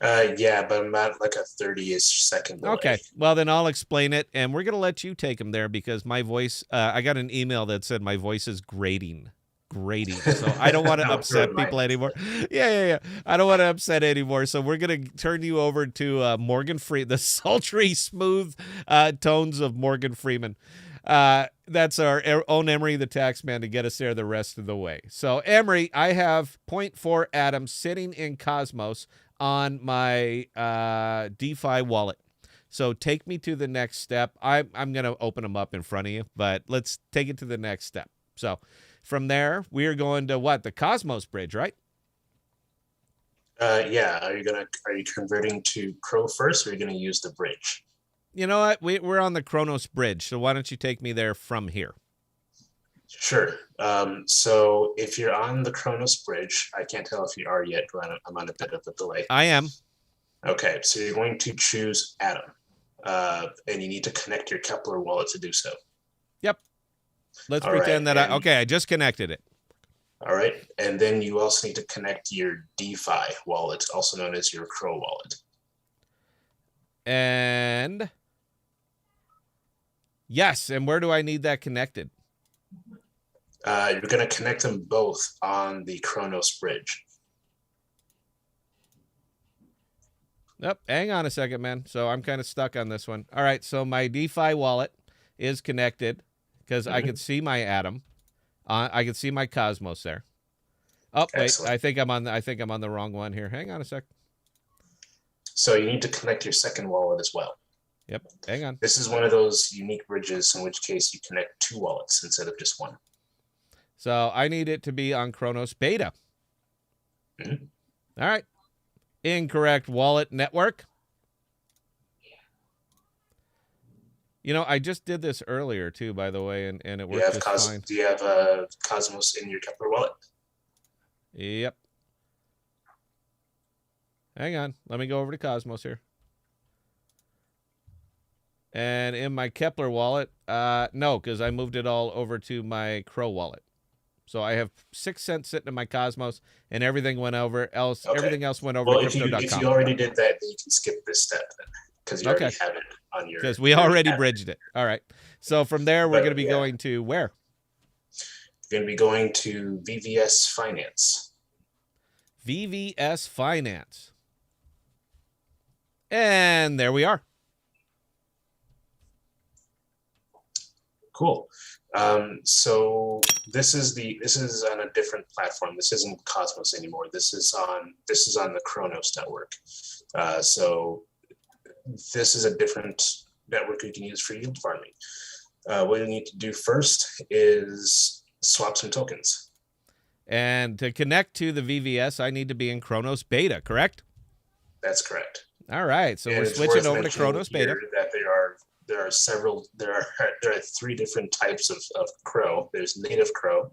Yeah, but I'm at like a 30-ish second delay. Okay, well then I'll explain it, and we're gonna let you take them there because my voice. I got an email that said my voice is grating. grating. So I don't want to upset people anymore. Yeah. I don't want to upset anymore. So we're going to turn you over to Morgan Freeman, the sultry, smooth tones of Morgan Freeman. That's our own Emery the Taxman to get us there the rest of the way. So Emery, I have 0.4 atoms sitting in Cosmos on my DeFi wallet. So take me to the next step. I'm going to open them up in front of you, but let's take it to the next step. So from there, we're going to what? The Cosmos bridge, right? Yeah. Are you converting to Crow first, or are you going to use the bridge? You know what? We're on the Cronos bridge. So why don't you take me there from here? Sure. So if you're on the Cronos bridge, I can't tell if you are yet. I'm on a bit of a delay. I am. Okay. So you're going to choose Atom, and you need to connect your Kepler wallet to do so. Yep. Let's pretend that I just connected it. All right. And then you also need to connect your DeFi wallet, also known as your Crow wallet. And yes. And where do I need that connected? You're going to connect them both on the Cronos bridge. Yep. Hang on a second, man. So I'm kind of stuck on this one. All right. So my DeFi wallet is connected because I can see my Atom. I can see my Cosmos there. Oh, wait. Excellent. I think I'm on the wrong one here. Hang on a sec. So you need to connect your second wallet as well. Yep. Hang on. This is one of those unique bridges in which case you connect two wallets instead of just one. So I need it to be on Cronos Beta. Mm-hmm. All right. Incorrect wallet network. You know, I just did this earlier too, by the way, and it worked just fine. Do you have Cosmos in your Kepler wallet? Yep. Hang on. Let me go over to Cosmos here. And in my Kepler wallet, no, because I moved it all over to my Crow wallet. So I have 6 cents sitting in my Cosmos, and everything went over. Everything else went over to crypto.com. If you already did that, then you can skip this step then, because you already have it on your. Because we already bridged it. All right. So from there, we're going to be going to where? You're going to be going to VVS Finance. VVS Finance. And there we are. Cool. So this is on a different platform. This isn't Cosmos anymore. This is on the Cronos network. So this is a different network you can use for yield farming. What you need to do first is swap some tokens. And to connect to the VVS, I need to be in Cronos Beta, correct? That's correct. All right. So we're switching over to Cronos Beta. That there are 3 different types of Crow. There's native Crow,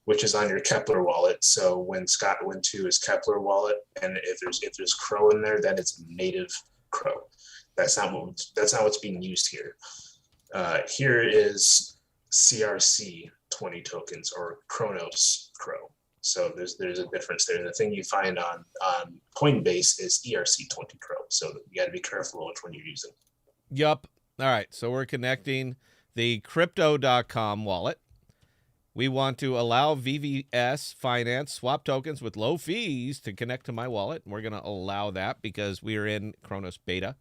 which is on your Kepler wallet. So when Scott went to his Kepler wallet, and if there's Crow in there, that is native Crow. That's not what's being used here. Here is CRC 20 tokens or Cronos Crow. So there's a difference there. The thing you find on Coinbase is ERC 20 Crow. So you got to be careful which one you're using. Yup. All right. So we're connecting the crypto.com wallet. We want to allow VVS Finance swap tokens with low fees to connect to my wallet. And we're going to allow that because we are in Cronos Beta.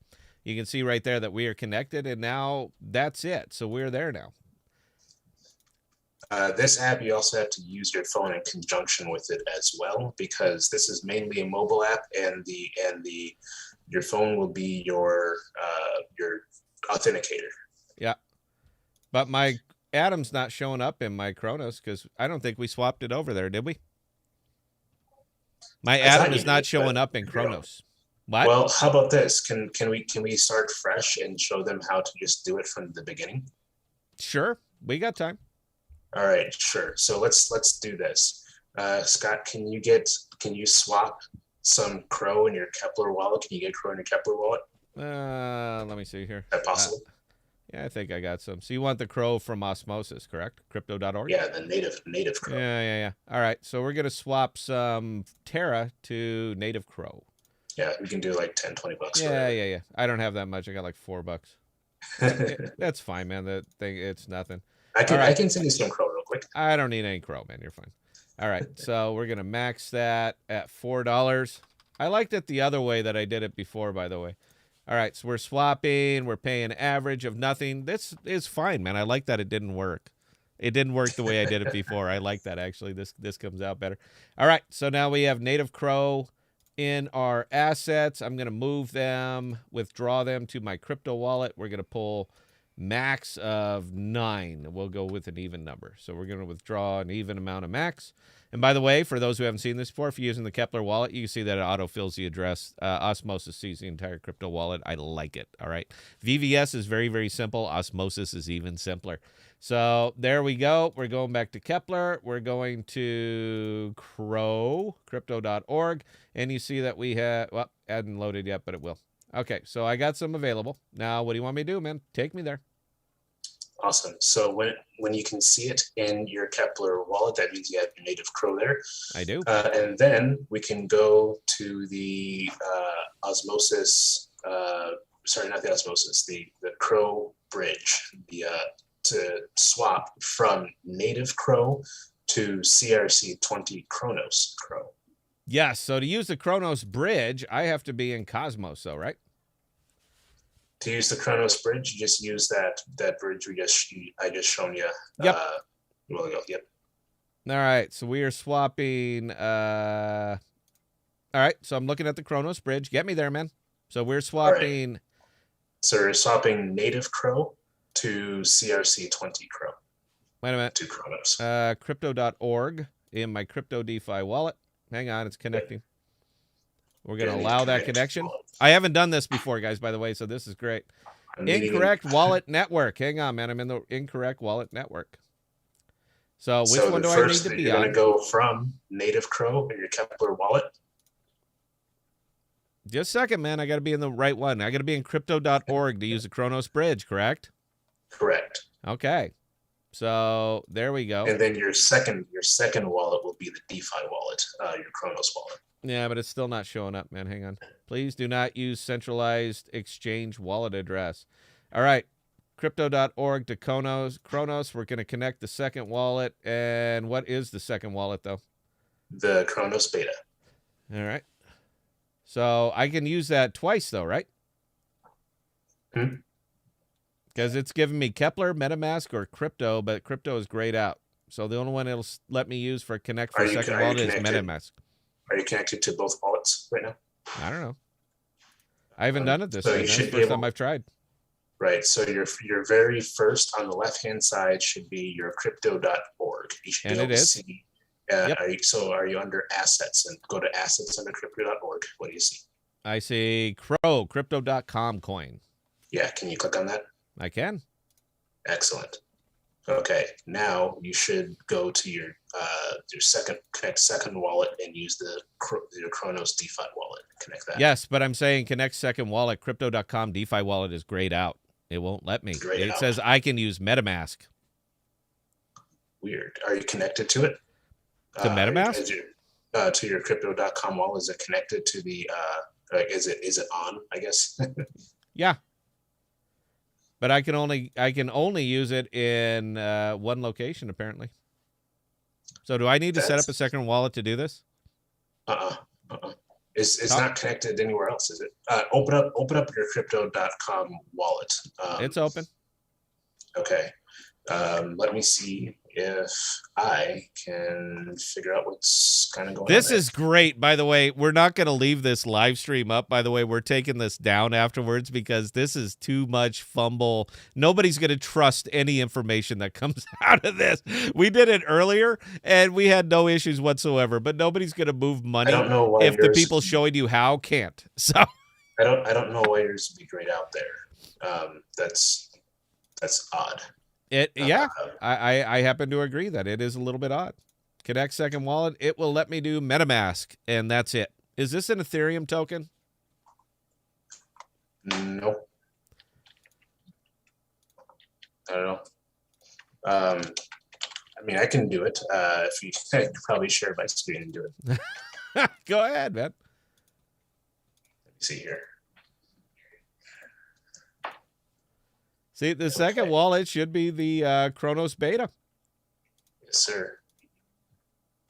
You can see right there that we are connected, and now that's it. So we're there now. This app, you also have to use your phone in conjunction with it as well, because this is mainly a mobile app, and your phone will be your authenticator. Yeah, but my Atom's not showing up in my Cronos because I don't think we swapped it over there, did we? My Atom is not showing up in Cronos. What? Well, how about this? Can we start fresh and show them how to just do it from the beginning? Sure, we got time. All right, sure. So let's do this. Scott, can you swap some Crow in your Kepler wallet? Can you get Crow in your Kepler wallet? Let me see here. Is that possible? Yeah, I think I got some. So you want the Crow from Osmosis, correct? Crypto.org? Yeah, the native Crow. Yeah. All right, so we're going to swap some Terra to native Crow. Yeah, we can do like 10, 20 bucks. Yeah. I don't have that much. I got like $4. That's fine, man. That thing, it's nothing. I can send you some Crow real quick. I don't need any Crow, man. You're fine. All right, so we're gonna max that at $4. I liked it the other way that I did it before, by the way. All right, so we're swapping. We're paying average of nothing. This is fine, man. I like that it didn't work. It didn't work the way I did it before. I like that, actually. This comes out better. All right, so now we have native Crow in our assets. I'm going to move them, withdraw them to my crypto wallet. We're going to pull max of 9. We'll go with an even number. So we're going to withdraw an even amount of max. And by the way, for those who haven't seen this before, if you're using the Kepler wallet, you can see that it auto-fills the address. Osmosis sees the entire crypto wallet. I like it, all right? VVS is very, very simple. Osmosis is even simpler. So there we go. We're going back to Kepler. We're going to crypto.org. And you see that we have, well, hadn't loaded yet, but it will. Okay, so I got some available. Now, what do you want me to do, man? Take me there. Awesome. So when you can see it in your Kepler wallet, that means you have your native Crow there. I do. And then we can go to the Osmosis, sorry, not the Osmosis, the Crow bridge, to swap from native Crow to CRC20 Cronos Crow. Yes, so to use the Cronos bridge, I have to be in Cosmos, though, right? To use the Cronos bridge, you just use that bridge I just shown you. Yep. Yep. All right, so we are swapping. All right, so I'm looking at the Cronos bridge. Get me there, man. So we're swapping. Right. So we're swapping native Crow to CRC20 Crow. Wait a minute. To Cronos. Crypto.org in my crypto DeFi wallet. Hang on, it's connecting. We're going to allow that connection. I haven't done this before, guys, by the way, so this is great. Incorrect wallet network. Hang on, man. I'm in the incorrect wallet network. So which one do I need to be on? You're going to go from native Crow in your Kepler wallet. Just a second, man. I got to be in the right one. I got to be in crypto.org to use the Cronos bridge, correct? Correct. Okay. So there we go. And then your second wallet will be the DeFi wallet, your Cronos wallet. Yeah, but it's still not showing up, man. Hang on. Please do not use centralized exchange wallet address. All right. Crypto.org to Cronos. We're going to connect the second wallet. And what is the second wallet, though? The Cronos beta. All right. So I can use that twice, though, right? Because it's giving me Kepler, MetaMask, or crypto, but crypto is grayed out. So the only one it'll let me use for connect for second wallet is MetaMask. Are you connected to both wallets right now? I don't know. I haven't done it this so way. That's the first time I've tried. Right. So your very first on the left-hand side should be your crypto.org. You should be able to see. Yep. Are you under assets? And go to assets under crypto.org. What do you see? I see crypto.com coin. Yeah. Can you click on that? I can. Excellent. Okay, now you should go to your second wallet and use your Cronos DeFi wallet. Connect that. Yes, but I'm saying connect second wallet. Crypto.com DeFi wallet is grayed out. It won't let me. It says I can use MetaMask. Weird. Are you connected to it? To MetaMask? To your Crypto.com wallet, is it connected to the? Is it on? I guess. Yeah. But I can only use it in one location, apparently. So do I need to set up a second wallet to do this? It's not connected anywhere else, is it? Open up your crypto.com wallet. It's open. Okay. Let me see if I can figure out what's kind of going on. This is great, by the way. We're not going to leave this live stream up, by the way. We're taking this down afterwards because this is too much fumble. Nobody's going to trust any information that comes out of this. We did it earlier, and we had no issues whatsoever, but nobody's going to move money if the people showing you how can't. So I don't know why yours would be grayed out there. That's odd. I happen to agree that it is a little bit odd. Connect second wallet. It will let me do MetaMask, and that's it. Is this an Ethereum token? Nope. I don't know. I mean, I can do it. If you I could probably share my screen and do it. Go ahead, man. Let me see here. See, the second wallet should be the Cronos beta. Yes, sir.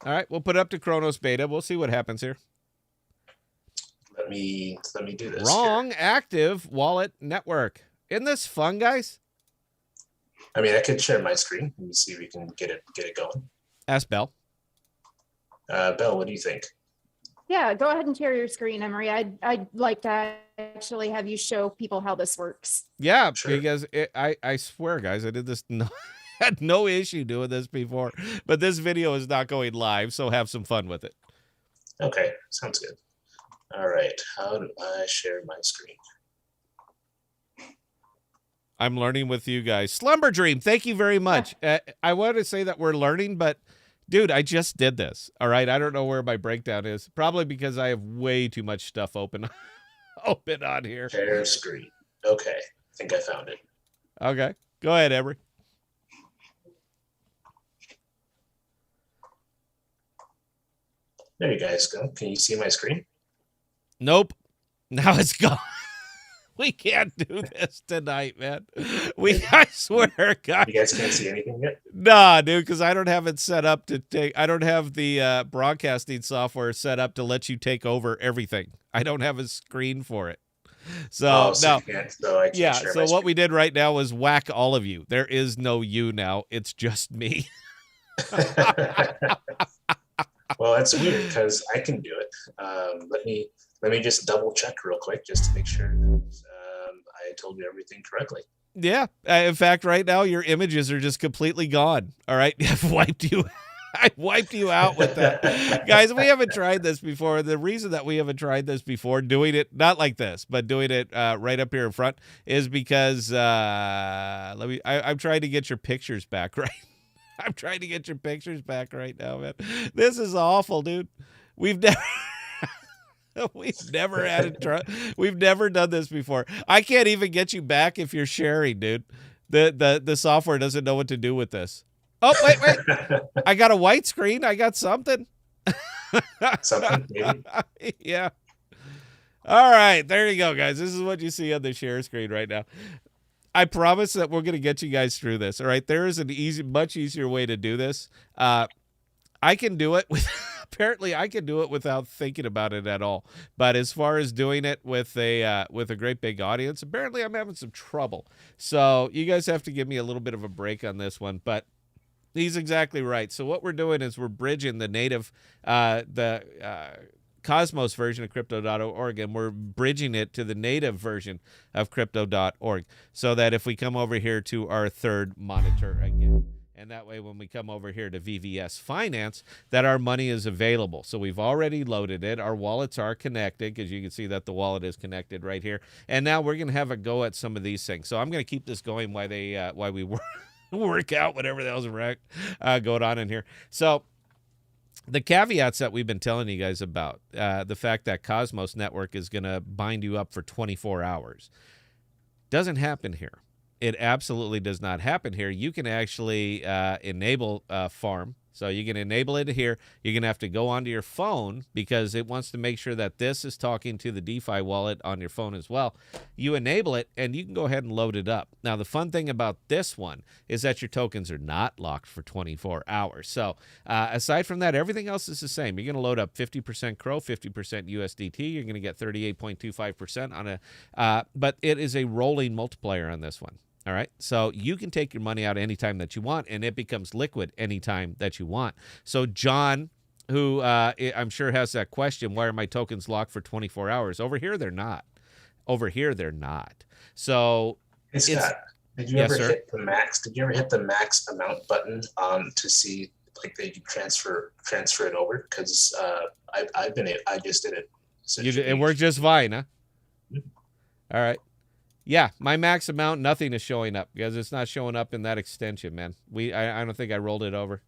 All right, we'll put it up to Cronos beta. We'll see what happens here. Let me do this. Wrong active wallet network. Isn't this fun, guys? I mean, I could share my screen and see if we can get it going. Ask Bell. Belle, what do you think? Yeah, go ahead and share your screen, Emery. I'd like to actually have you show people how this works. Yeah, Sure. because I swear, guys, I did this. Had no issue doing this before, but this video is not going live, so have some fun with it. Okay, sounds good. All right, how do I share my screen? I'm learning with you guys. Slumber Dream, thank you very much. I wanted to say that we're learning, but dude, I just did this. All right, I don't know where my breakdown is. Probably because I have way too much stuff open on here. Share screen. Okay, I think I found it. Okay, go ahead, Emery. There you guys go. Can you see my screen? Nope. Now it's gone. We can't do this tonight, man. I swear, guys. You guys can't see anything yet? Nah, dude, because I don't have it set up to take. I don't have the broadcasting software set up to let you take over everything. I don't have a screen for it. So no. You can't, so I can't Yeah. share So my what screen. we did right now was whack all of you. There is no you now. It's just me. Well, that's weird because I can do it. Let me just double check real quick just to make sure that I told you everything correctly. Yeah. In fact, right now your images are just completely gone. All right. I've wiped you. I wiped you out with that. Guys, we haven't tried this before. The reason that we haven't tried this before, doing it not like this, but doing it right up here in front, is because I'm trying to get your pictures back, right? I'm trying to get your pictures back right now, man. This is awful, dude. We've never we've never done this before. I can't even get you back if you're sharing, dude. The software doesn't know what to do with this. Oh, wait. I got a white screen. I got something. Something, maybe. Yeah. All right. There you go, guys. This is what you see on the share screen right now. I promise that we're going to get you guys through this. All right. There is an much easier way to do this. I can do it apparently I can do it without thinking about it at all. But as far as doing it with a great big audience, apparently I'm having some trouble. So you guys have to give me a little bit of a break on this one, but he's exactly right. So what we're doing is we're bridging the native, Cosmos version of Crypto.org, and we're bridging it to the native version of Crypto.org, so that if we come over here to our third monitor again, and that way when we come over here to VVS Finance, that our money is available. So we've already loaded it. Our wallets are connected, because you can see that the wallet is connected right here. And now we're going to have a go at some of these things. So I'm going to keep this going while we work out whatever the hell's going on in here. So the caveats that we've been telling you guys about, the fact that Cosmos Network is going to bind you up for 24 hours, doesn't happen here. It absolutely does not happen here. You can actually enable farm. So you can enable it here. You're going to have to go onto your phone, because it wants to make sure that this is talking to the DeFi wallet on your phone as well. You enable it, and you can go ahead and load it up. Now, the fun thing about this one is that your tokens are not locked for 24 hours. So aside from that, everything else is the same. You're going to load up 50% CRO, 50% USDT. You're going to get 38.25% on a, but it is a rolling multiplier on this one. All right. So you can take your money out anytime that you want, and it becomes liquid anytime that you want. So John, who I'm sure has that question, why are my tokens locked for 24 hours? Over here, they're not. Over here, they're not. So Hey, Scott, did you ever hit the max? Did you ever hit the max amount button to see like they could transfer it over? Because I just did it. It worked just fine, huh? Mm-hmm. All right. Yeah, my max amount, nothing is showing up, because it's not showing up in that extension, man. I don't think I rolled it over.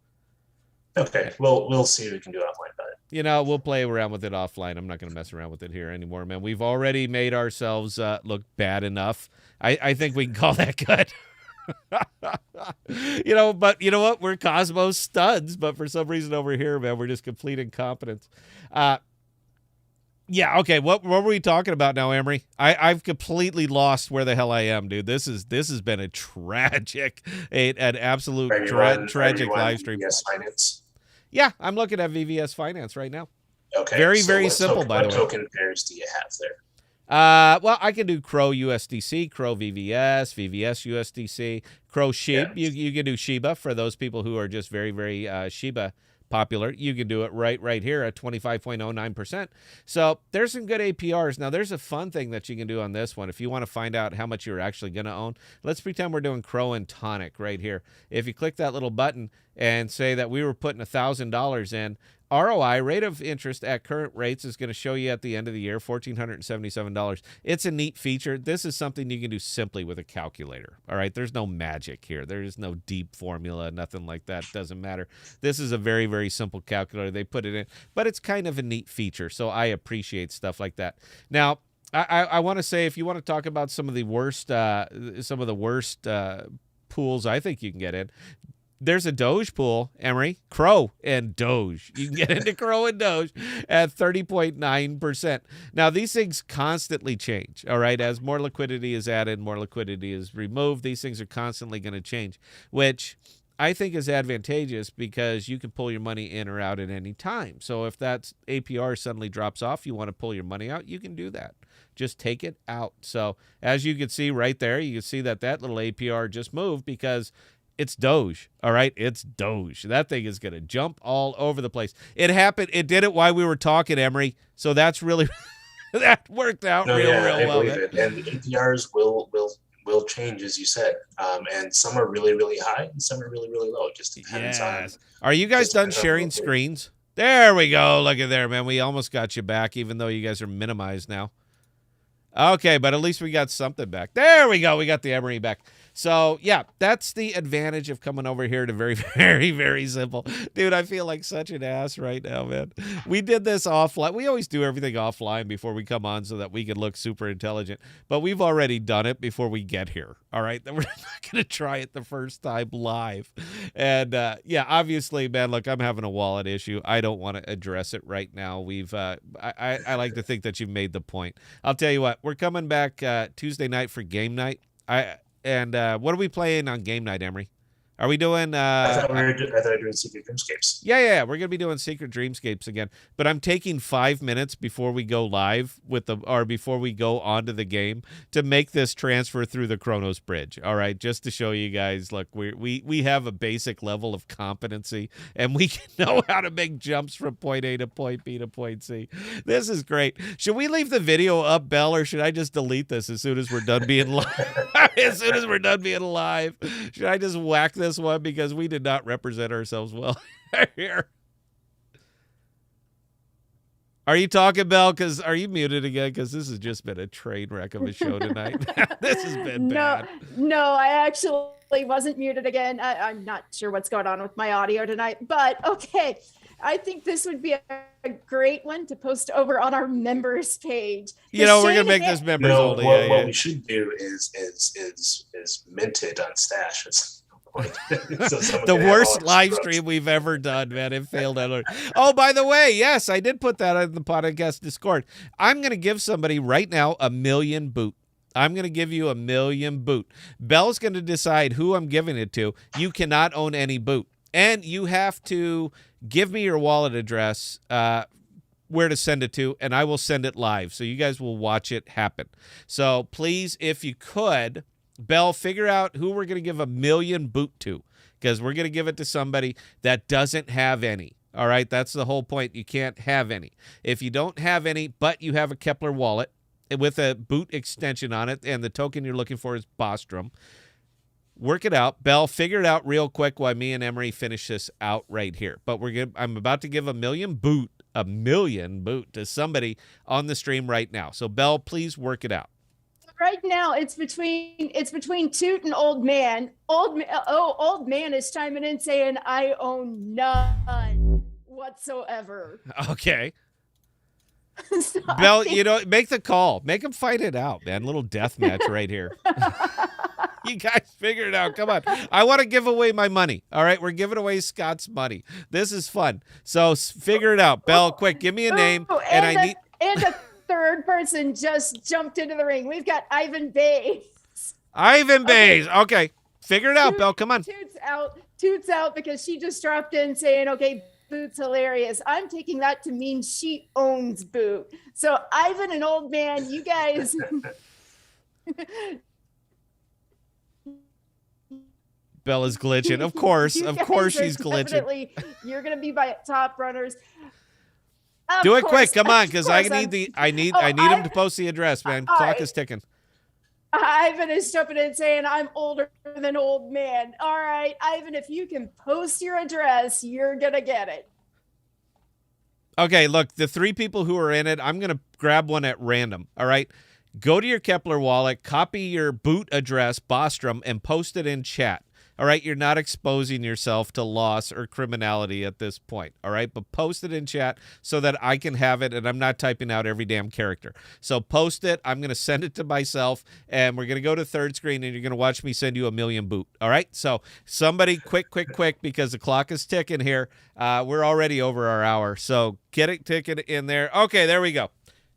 Okay, well, we'll see what we can do offline about it. You know, we'll play around with it offline. I'm not going to mess around with it here anymore, man. We've already made ourselves look bad enough. I think we can call that good. But you know what? We're Cosmos studs, but for some reason over here, man, we're just complete incompetence. Yeah, okay. What were we talking about now, Emery? I've completely lost where the hell I am, dude. This has been a tragic, an absolute tragic live stream. VVS Finance? Yeah, I'm looking at VVS Finance right now. Okay. Very, so very what simple, by the what way. token pairs do you have there? Well, I can do Crow USDC, Crow VVS, VVS USDC, Crow Shiba. Yeah. You can do Shiba for those people who are just very, very Shiba popular. You can do it right here at 25.09%. So there's some good APRs. Now, there's a fun thing that you can do on this one. If you want to find out how much you're actually going to own, let's pretend we're doing Crow and Tonic right here. If you click that little button and say that we were putting $1,000 in, ROI, rate of interest at current rates, is going to show you at the end of the year, $1,477. It's a neat feature. This is something you can do simply with a calculator. All right, there's no magic here. There is no deep formula, nothing like that. Doesn't matter. This is a very, very simple calculator. They put it in, but it's kind of a neat feature, so I appreciate stuff like that. Now, I want to say, if you want to talk about some of the worst pools I think you can get in, there's a Doge pool, Emery, Crow and Doge. You can get into Crow and Doge at 30.9%. Now, these things constantly change, all right? As more liquidity is added, more liquidity is removed. These things are constantly going to change, which I think is advantageous because you can pull your money in or out at any time. So if that APR suddenly drops off, you want to pull your money out, you can do that. Just take it out. So as you can see right there, you can see that little APR just moved because it's Doge, all right? It's Doge. That thing is going to jump all over the place. It happened. It did it while we were talking, Emery. So that's really, that worked out real I well. believe it. And the APRs will change, as you said. And some are really, really high and some are really, really low. It just depends on. Are you guys done sharing screens? There we go. Look at there, man. We almost got you back, even though you guys are minimized now. Okay, but at least we got something back. There we go. We got the Emery back. So, yeah, that's the advantage of coming over here to very, very, very simple. Dude, I feel like such an ass right now, man. We did this offline. We always do everything offline before we come on so that we can look super intelligent. But we've already done it before we get here, all right? We're not going to try it the first time live. And, yeah, obviously, man, look, I'm having a wallet issue. I don't want to address it right now. I like to think that you've made the point. I'll tell you what, we're coming back Tuesday night for game night. And what are we playing on game night, Emery? Are we doing? I thought we were doing Secret Dreamscapes. Yeah. We're gonna be doing Secret Dreamscapes again. But I'm taking 5 minutes before we go live before we go onto the game to make this transfer through the Cronos bridge. All right, just to show you guys. Look, we have a basic level of competency, and we know how to make jumps from point A to point B to point C. This is great. Should we leave the video up, Bell, or should I just delete this as soon as we're done being live? As soon as we're done being live, should I just whack this one because we did not represent ourselves well here? Are you talking, Bell? Because are you muted again? Because this has just been a train wreck of a show tonight. This has been bad. No, I actually wasn't muted again. I'm not sure what's going on with my audio tonight, but okay. I think this would be a great one to post over on our members page. We're gonna make this members only. What we should do is mint it on Stash. The worst live stream we've ever done, man. It failed out. Oh, by the way, yes, I did put that on the podcast Discord. I'm going to give somebody right now 1 million boot. I'm going to give you 1 million boot. Bell's going to decide who I'm giving it to. You cannot own any boot. And you have to give me your wallet address, where to send it to, and I will send it live. So you guys will watch it happen. So please, if you could, Bell, figure out who we're going to give 1 million boot to, because we're going to give it to somebody that doesn't have any. All right, that's the whole point. You can't have any. If you don't have any, but you have a Kepler wallet with a boot extension on it, and the token you're looking for is Bostrom, work it out. Bell, figure it out real quick while me and Emery finish this out right here. But I'm about to give 1 million boot to somebody on the stream right now. So Bell, please work it out. Right now, it's between Toot and Old Man. Old Man is chiming in saying, "I own none whatsoever." Okay. So Bell, make the call. Make him fight it out, man. Little death match right here. You guys figure it out. Come on. I want to give away my money. All right, we're giving away Scott's money. This is fun. So figure it out. Bell, quick, give me a name. And a third person just jumped into the ring. We've got Ivan Bay. Ivan Bays. Okay. Figure it out, Belle. Come on. Toots out because she just dropped in saying, okay, Boot's hilarious. I'm taking that to mean she owns Boot. So Ivan and Old Man, you guys. Bella's glitching. Of course she's glitching. You're gonna be my top runners. Do it quick, come on, because I need him to post the address, man. Clock is ticking. Ivan is jumping in saying I'm older than Old Man. All right, Ivan, if you can post your address, you're gonna get it. Okay, look, the 3 people who are in it, I'm gonna grab one at random. All right, go to your Kepler wallet, copy your Boot address, Bostrom, and post it in chat. All right, you're not exposing yourself to loss or criminality at this point. All right, but post it in chat so that I can have it and I'm not typing out every damn character. So post it. I'm going to send it to myself and we're going to go to third screen and you're going to watch me send you 1,000,000 Boot. All right, so somebody quick, because the clock is ticking here. We're already over our hour, so get it ticking in there. Okay, there we go.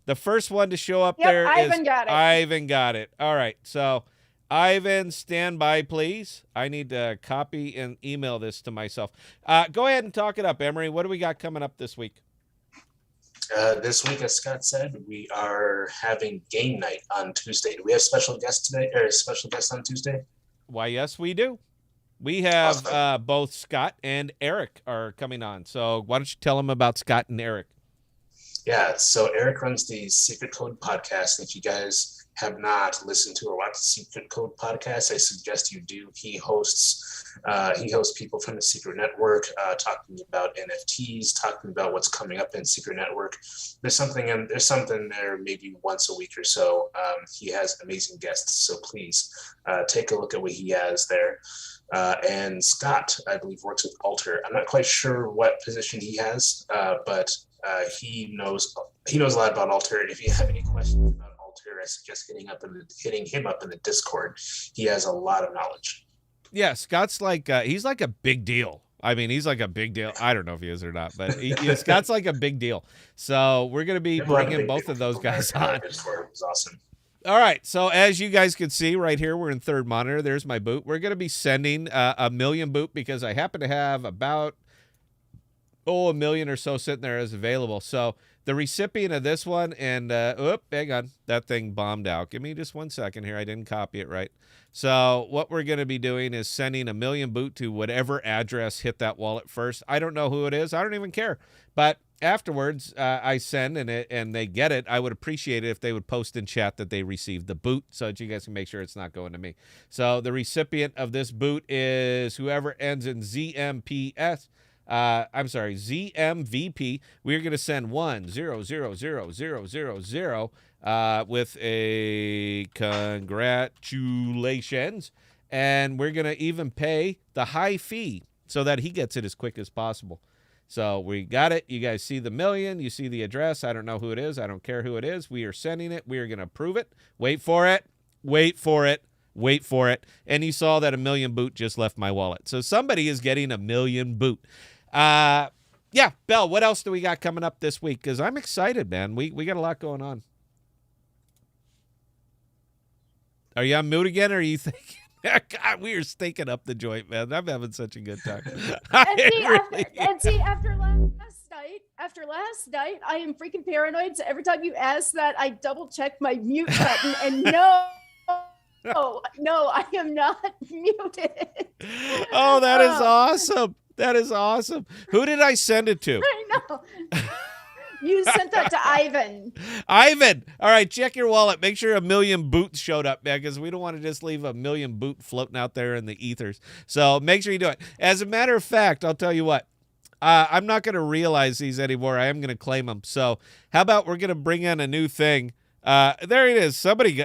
The first one to show up there Ivan got it. Ivan got it. All right, so Ivan, stand by, please. I need to copy and email this to myself. Go ahead and talk it up, Emery. What do we got coming up this week? This week, as Scott said, we are having game night on Tuesday. Do we have special guests today, or special guests on Tuesday? Why, yes, we do. We have Awesome. both Scott and Eric are coming on. So why don't you tell them about Scott and Eric? Yeah, so Eric runs the Secret Code podcast. If you guys have not listened to or watched the Secret Code podcast, I suggest you do. He hosts people from the Secret Network talking about NFTs, talking about what's coming up in Secret Network. There's something there maybe once a week or so. He has amazing guests, so please take a look at what he has there. And Scott, I believe, works with Alter. I'm not quite sure what position he has, but he knows a lot about Alter. And if you have any questions about Alter, I suggest hitting him up in the Discord. He has a lot of knowledge. Yeah, Scott's like he's like a big deal. I mean, he's like a big deal. I don't know if he is or not, but Scott's like a big deal. So we're going to be bringing both of those guys on. It was awesome. All right, so as you guys can see right here, we're in third monitor. There's my Boot. We're going to be sending 1,000,000 Boot because I happen to have about 1,000,000 or so sitting there as available. So the recipient of this one, and hang on, that thing bombed out. Give me just 1 second here. I didn't copy it right. So what we're going to be doing is sending 1,000,000 Boot to whatever address hit that wallet first. I don't know who it is. I don't even care. But afterwards, I send and they get it. I would appreciate it if they would post in chat that they received the Boot so that you guys can make sure it's not going to me. So the recipient of this Boot is whoever ends in ZMPS. ZMVP. We're going to send 1000000 with a congratulations. And we're going to even pay the high fee so that he gets it as quick as possible. So we got it. You guys see the 1,000,000. You see the address. I don't know who it is. I don't care who it is. We are sending it. We are going to approve it. Wait for it. Wait for it. Wait for it. And you saw that 1,000,000 Boot just left my wallet. So somebody is getting 1,000,000 Boot. Yeah, Belle, what else do we got coming up this week? Because I'm excited, man. We got a lot going on. Are you on mute again, or are you thinking? God, we are stinking up the joint, man. I'm having such a good time. After last night, I am freaking paranoid. So every time you ask that, I double check my mute button, and no, I am not muted. Oh, that is awesome. That is awesome. Who did I send it to? I know. You sent that to Ivan. Ivan. All right, check your wallet. Make sure 1,000,000 Boots showed up, man, because we don't want to just leave 1,000,000 Boot floating out there in the ethers. So make sure you do it. As a matter of fact, I'll tell you what. I'm not going to realize these anymore. I am going to claim them. So how about we're going to bring in a new thing? There it is. Somebody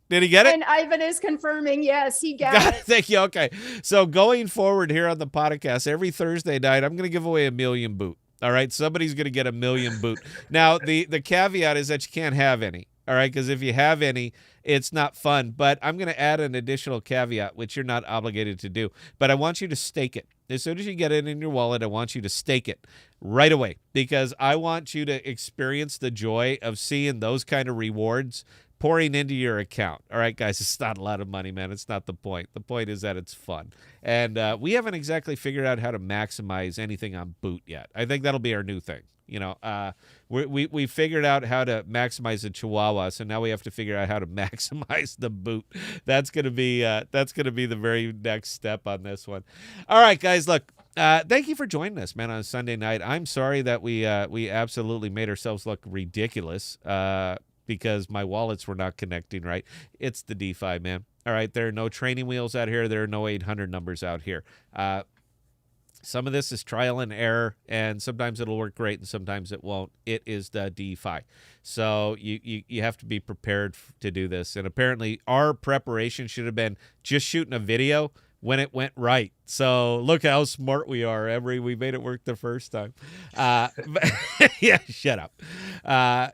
did he get it? And Ivan is confirming, yes, he got it. Thank you. Okay. So going forward here on the podcast, every Thursday night, I'm going to give away 1,000,000 Boot. All right. Somebody's going to get 1,000,000 Boot. Now, the caveat is that you can't have any. All right. Because if you have any, it's not fun. But I'm going to add an additional caveat, which you're not obligated to do. But I want you to stake it. As soon as you get it in your wallet, I want you to stake it right away, because I want you to experience the joy of seeing those kind of rewards pouring into your account. All right, guys, it's not a lot of money, man. It's not the point. The point is that it's fun. And we haven't exactly figured out how to maximize anything on Boot yet. I think that'll be our new thing. You know, we figured out how to maximize the Chihuahua, so now we have to figure out how to maximize the Boot. That's gonna be the very next step on this one. All right, guys, look. Thank you for joining us, man, on a Sunday night. I'm sorry that we absolutely made ourselves look ridiculous because my wallets were not connecting right. It's the DeFi, man. All right, there are no training wheels out here. There are no 800 numbers out here. Some of this is trial and error, and sometimes it'll work great and sometimes it won't. It is the DeFi. So you have to be prepared to do this. And apparently our preparation should have been just shooting a video when it went right. So look how smart we are, Emery. We made it work the first time. Yeah, shut up.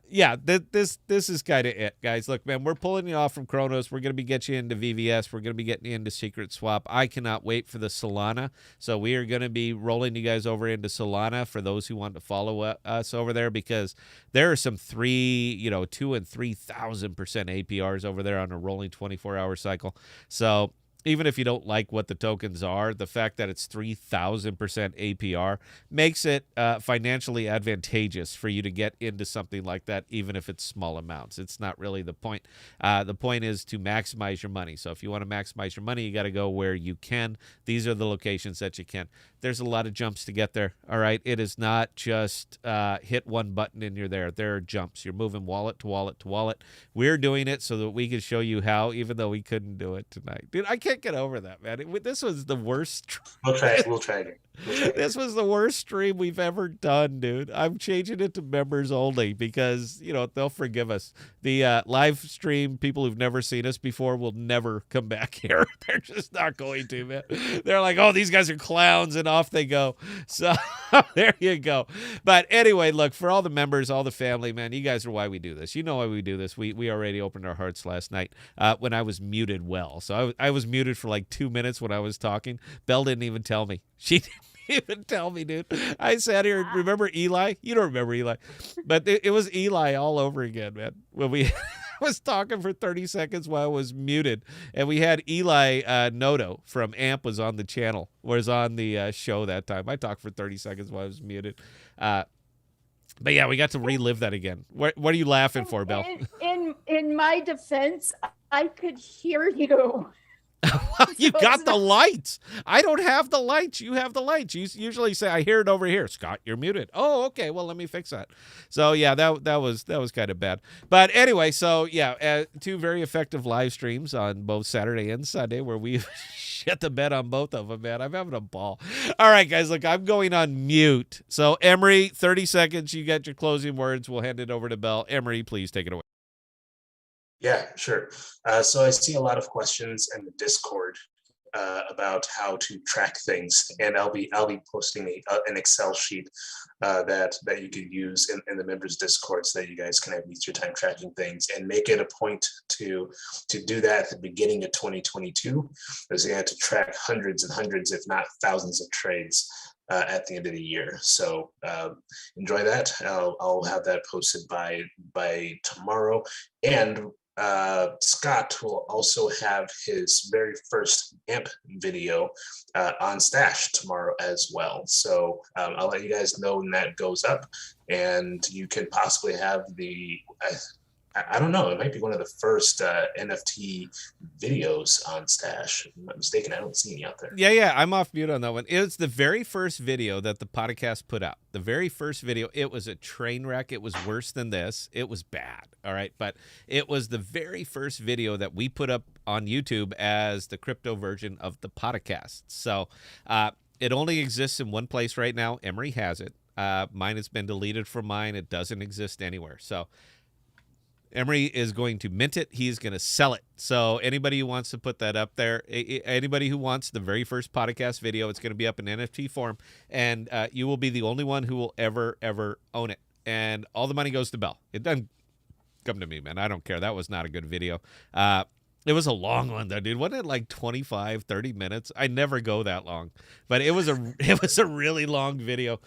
This is kind of it, guys. Look, man, we're pulling you off from Cronos. We're going to be getting you into VVS. We're going to be getting you into Secret Swap. I cannot wait for the Solana. So we are going to be rolling you guys over into Solana for those who want to follow us over there, because there are some 2,000 and 3,000% APRs over there on a rolling 24-hour cycle. So even if you don't like what the tokens are, the fact that it's 3,000% APR makes it financially advantageous for you to get into something like that, even if it's small amounts. It's not really the point. The point is to maximize your money. So if you want to maximize your money, you got to go where you can. These are the locations that you can. There's a lot of jumps to get there, all right? It is not just hit one button and you're there. There are jumps. You're moving wallet to wallet to wallet. We're doing it so that we can show you how, even though we couldn't do it tonight. Dude, I can't get over that, man. This was the worst. We'll try it. We'll try it. This was the worst stream we've ever done, dude. I'm changing it to members only because, they'll forgive us. The live stream, people who've never seen us before will never come back here. They're just not going to, man. They're like, oh, these guys are clowns, and off they go. So there you go. But anyway, look, for all the members, all the family, man, you guys are why we do this. You know why we do this. We already opened our hearts last night when I was muted well. So I was muted for like 2 minutes when I was talking. Belle didn't even tell me. She didn't even tell me, dude. I sat here. Remember Eli? You don't remember Eli, but it was Eli all over again, man. When we was talking for 30 seconds while I was muted, and we had Eli Noto from AMP was on the channel, was on the show that time. I talked for 30 seconds while I was muted. But yeah, we got to relive that again. What are you laughing for, Belle? In my defense, I could hear you. You got the lights. I don't have the lights. You have the lights. You usually say, I hear it over here. Scott, you're muted. Oh, okay. Well, let me fix that. So yeah, that was kind of bad. But anyway, so yeah, 2 very effective live streams on both Saturday and Sunday where we shit the bed on both of them, man. I'm having a ball. All right, guys, look, I'm going on mute. So Emery, 30 seconds. You got your closing words. We'll hand it over to Belle. Emery, please take it away. Yeah, sure. So I see a lot of questions in the Discord about how to track things, and I'll be posting an Excel sheet that you can use in the members Discord so that you guys can have easier time tracking things, and make it a point to do that at the beginning of 2022, because you have to track hundreds and hundreds, if not thousands, of trades at the end of the year. So enjoy that. I'll have that posted by tomorrow, and Scott will also have his very first AMP video on Stash tomorrow as well. So I'll let you guys know when that goes up, and you can possibly have I don't know, it might be one of the first NFT videos on Stash. If I'm not mistaken, I don't see any out there. Yeah, I'm off mute on that one. It was the very first video that the podcast put out. The very first video, it was a train wreck. It was worse than this. It was bad, all right? But it was the very first video that we put up on YouTube as the crypto version of the podcast. So it only exists in one place right now. Emery has it. Mine has been deleted from mine. It doesn't exist anywhere. So Emery is going to mint it. He's going to sell it. So anybody who wants to put that up there, anybody who wants the very first podcast video, it's going to be up in NFT form, and you will be the only one who will ever own it. And all the money goes to Belle. It doesn't come to me, man. I don't care. That was not a good video. It was a long one though, dude. Wasn't it like 25, 30 minutes? I never go that long, but it was a really long video.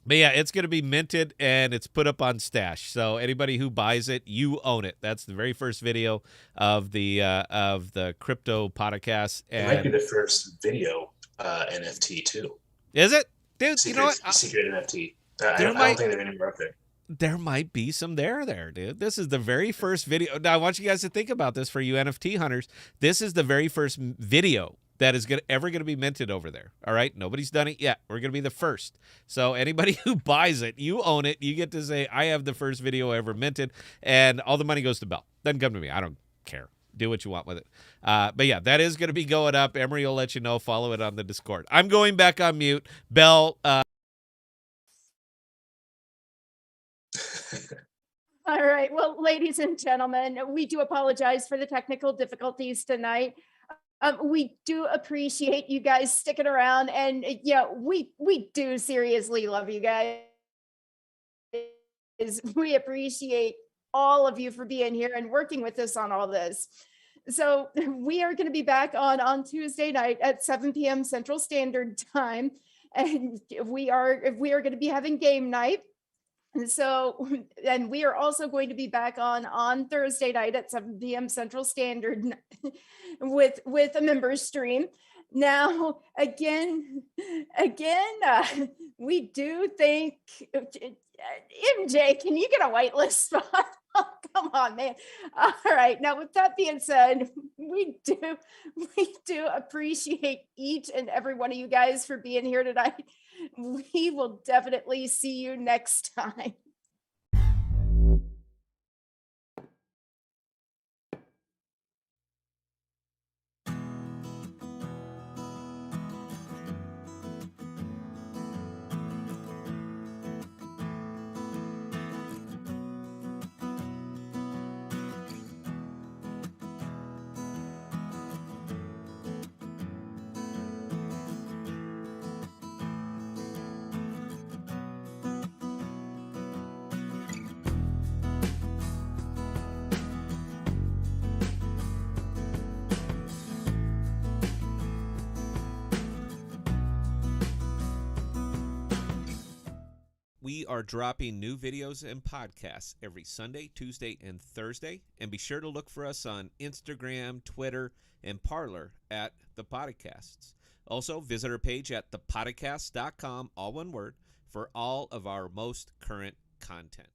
But yeah, it's going to be minted and it's put up on Stash. So anybody who buys it, you own it. That's the very first video of the crypto podcast. It might be the first video NFT too. Is it, dude? Secret, you know what? secret NFT. I don't think they're anywhere up there. There might be some there, dude. This is the very first video. Now I want you guys to think about this for you NFT hunters. This is the very first video that is ever going to be minted over there. All right? Nobody's done it yet. We're going to be the first. So anybody who buys it, you own it. You get to say, I have the first video ever minted, and all the money goes to Bell. Doesn't come to me. I don't care. Do what you want with it. But yeah, that is going to be going up. Emery will let you know. Follow it on the Discord. I'm going back on mute. Bell. All right. Well, ladies and gentlemen, we do apologize for the technical difficulties tonight. We do appreciate you guys sticking around, and yeah, we do seriously love you guys. We appreciate all of you for being here and working with us on all this. So we are going to be back on Tuesday night at 7 p.m. Central Standard Time, and we are going to be having game night. So, and we are also going to be back on Thursday night at 7 p.m. Central Standard with a members stream. Now, again, we do think, MJ, can you get a whitelist spot? Oh, come on, man. All right. Now, with that being said, we do appreciate each and every one of you guys for being here tonight. We will definitely see you next time. We are dropping new videos and podcasts every Sunday, Tuesday, and Thursday. And be sure to look for us on Instagram, Twitter, and Parler at ThePodocasts. Also, visit our page at ThePodocasts.com, all one word, for all of our most current content.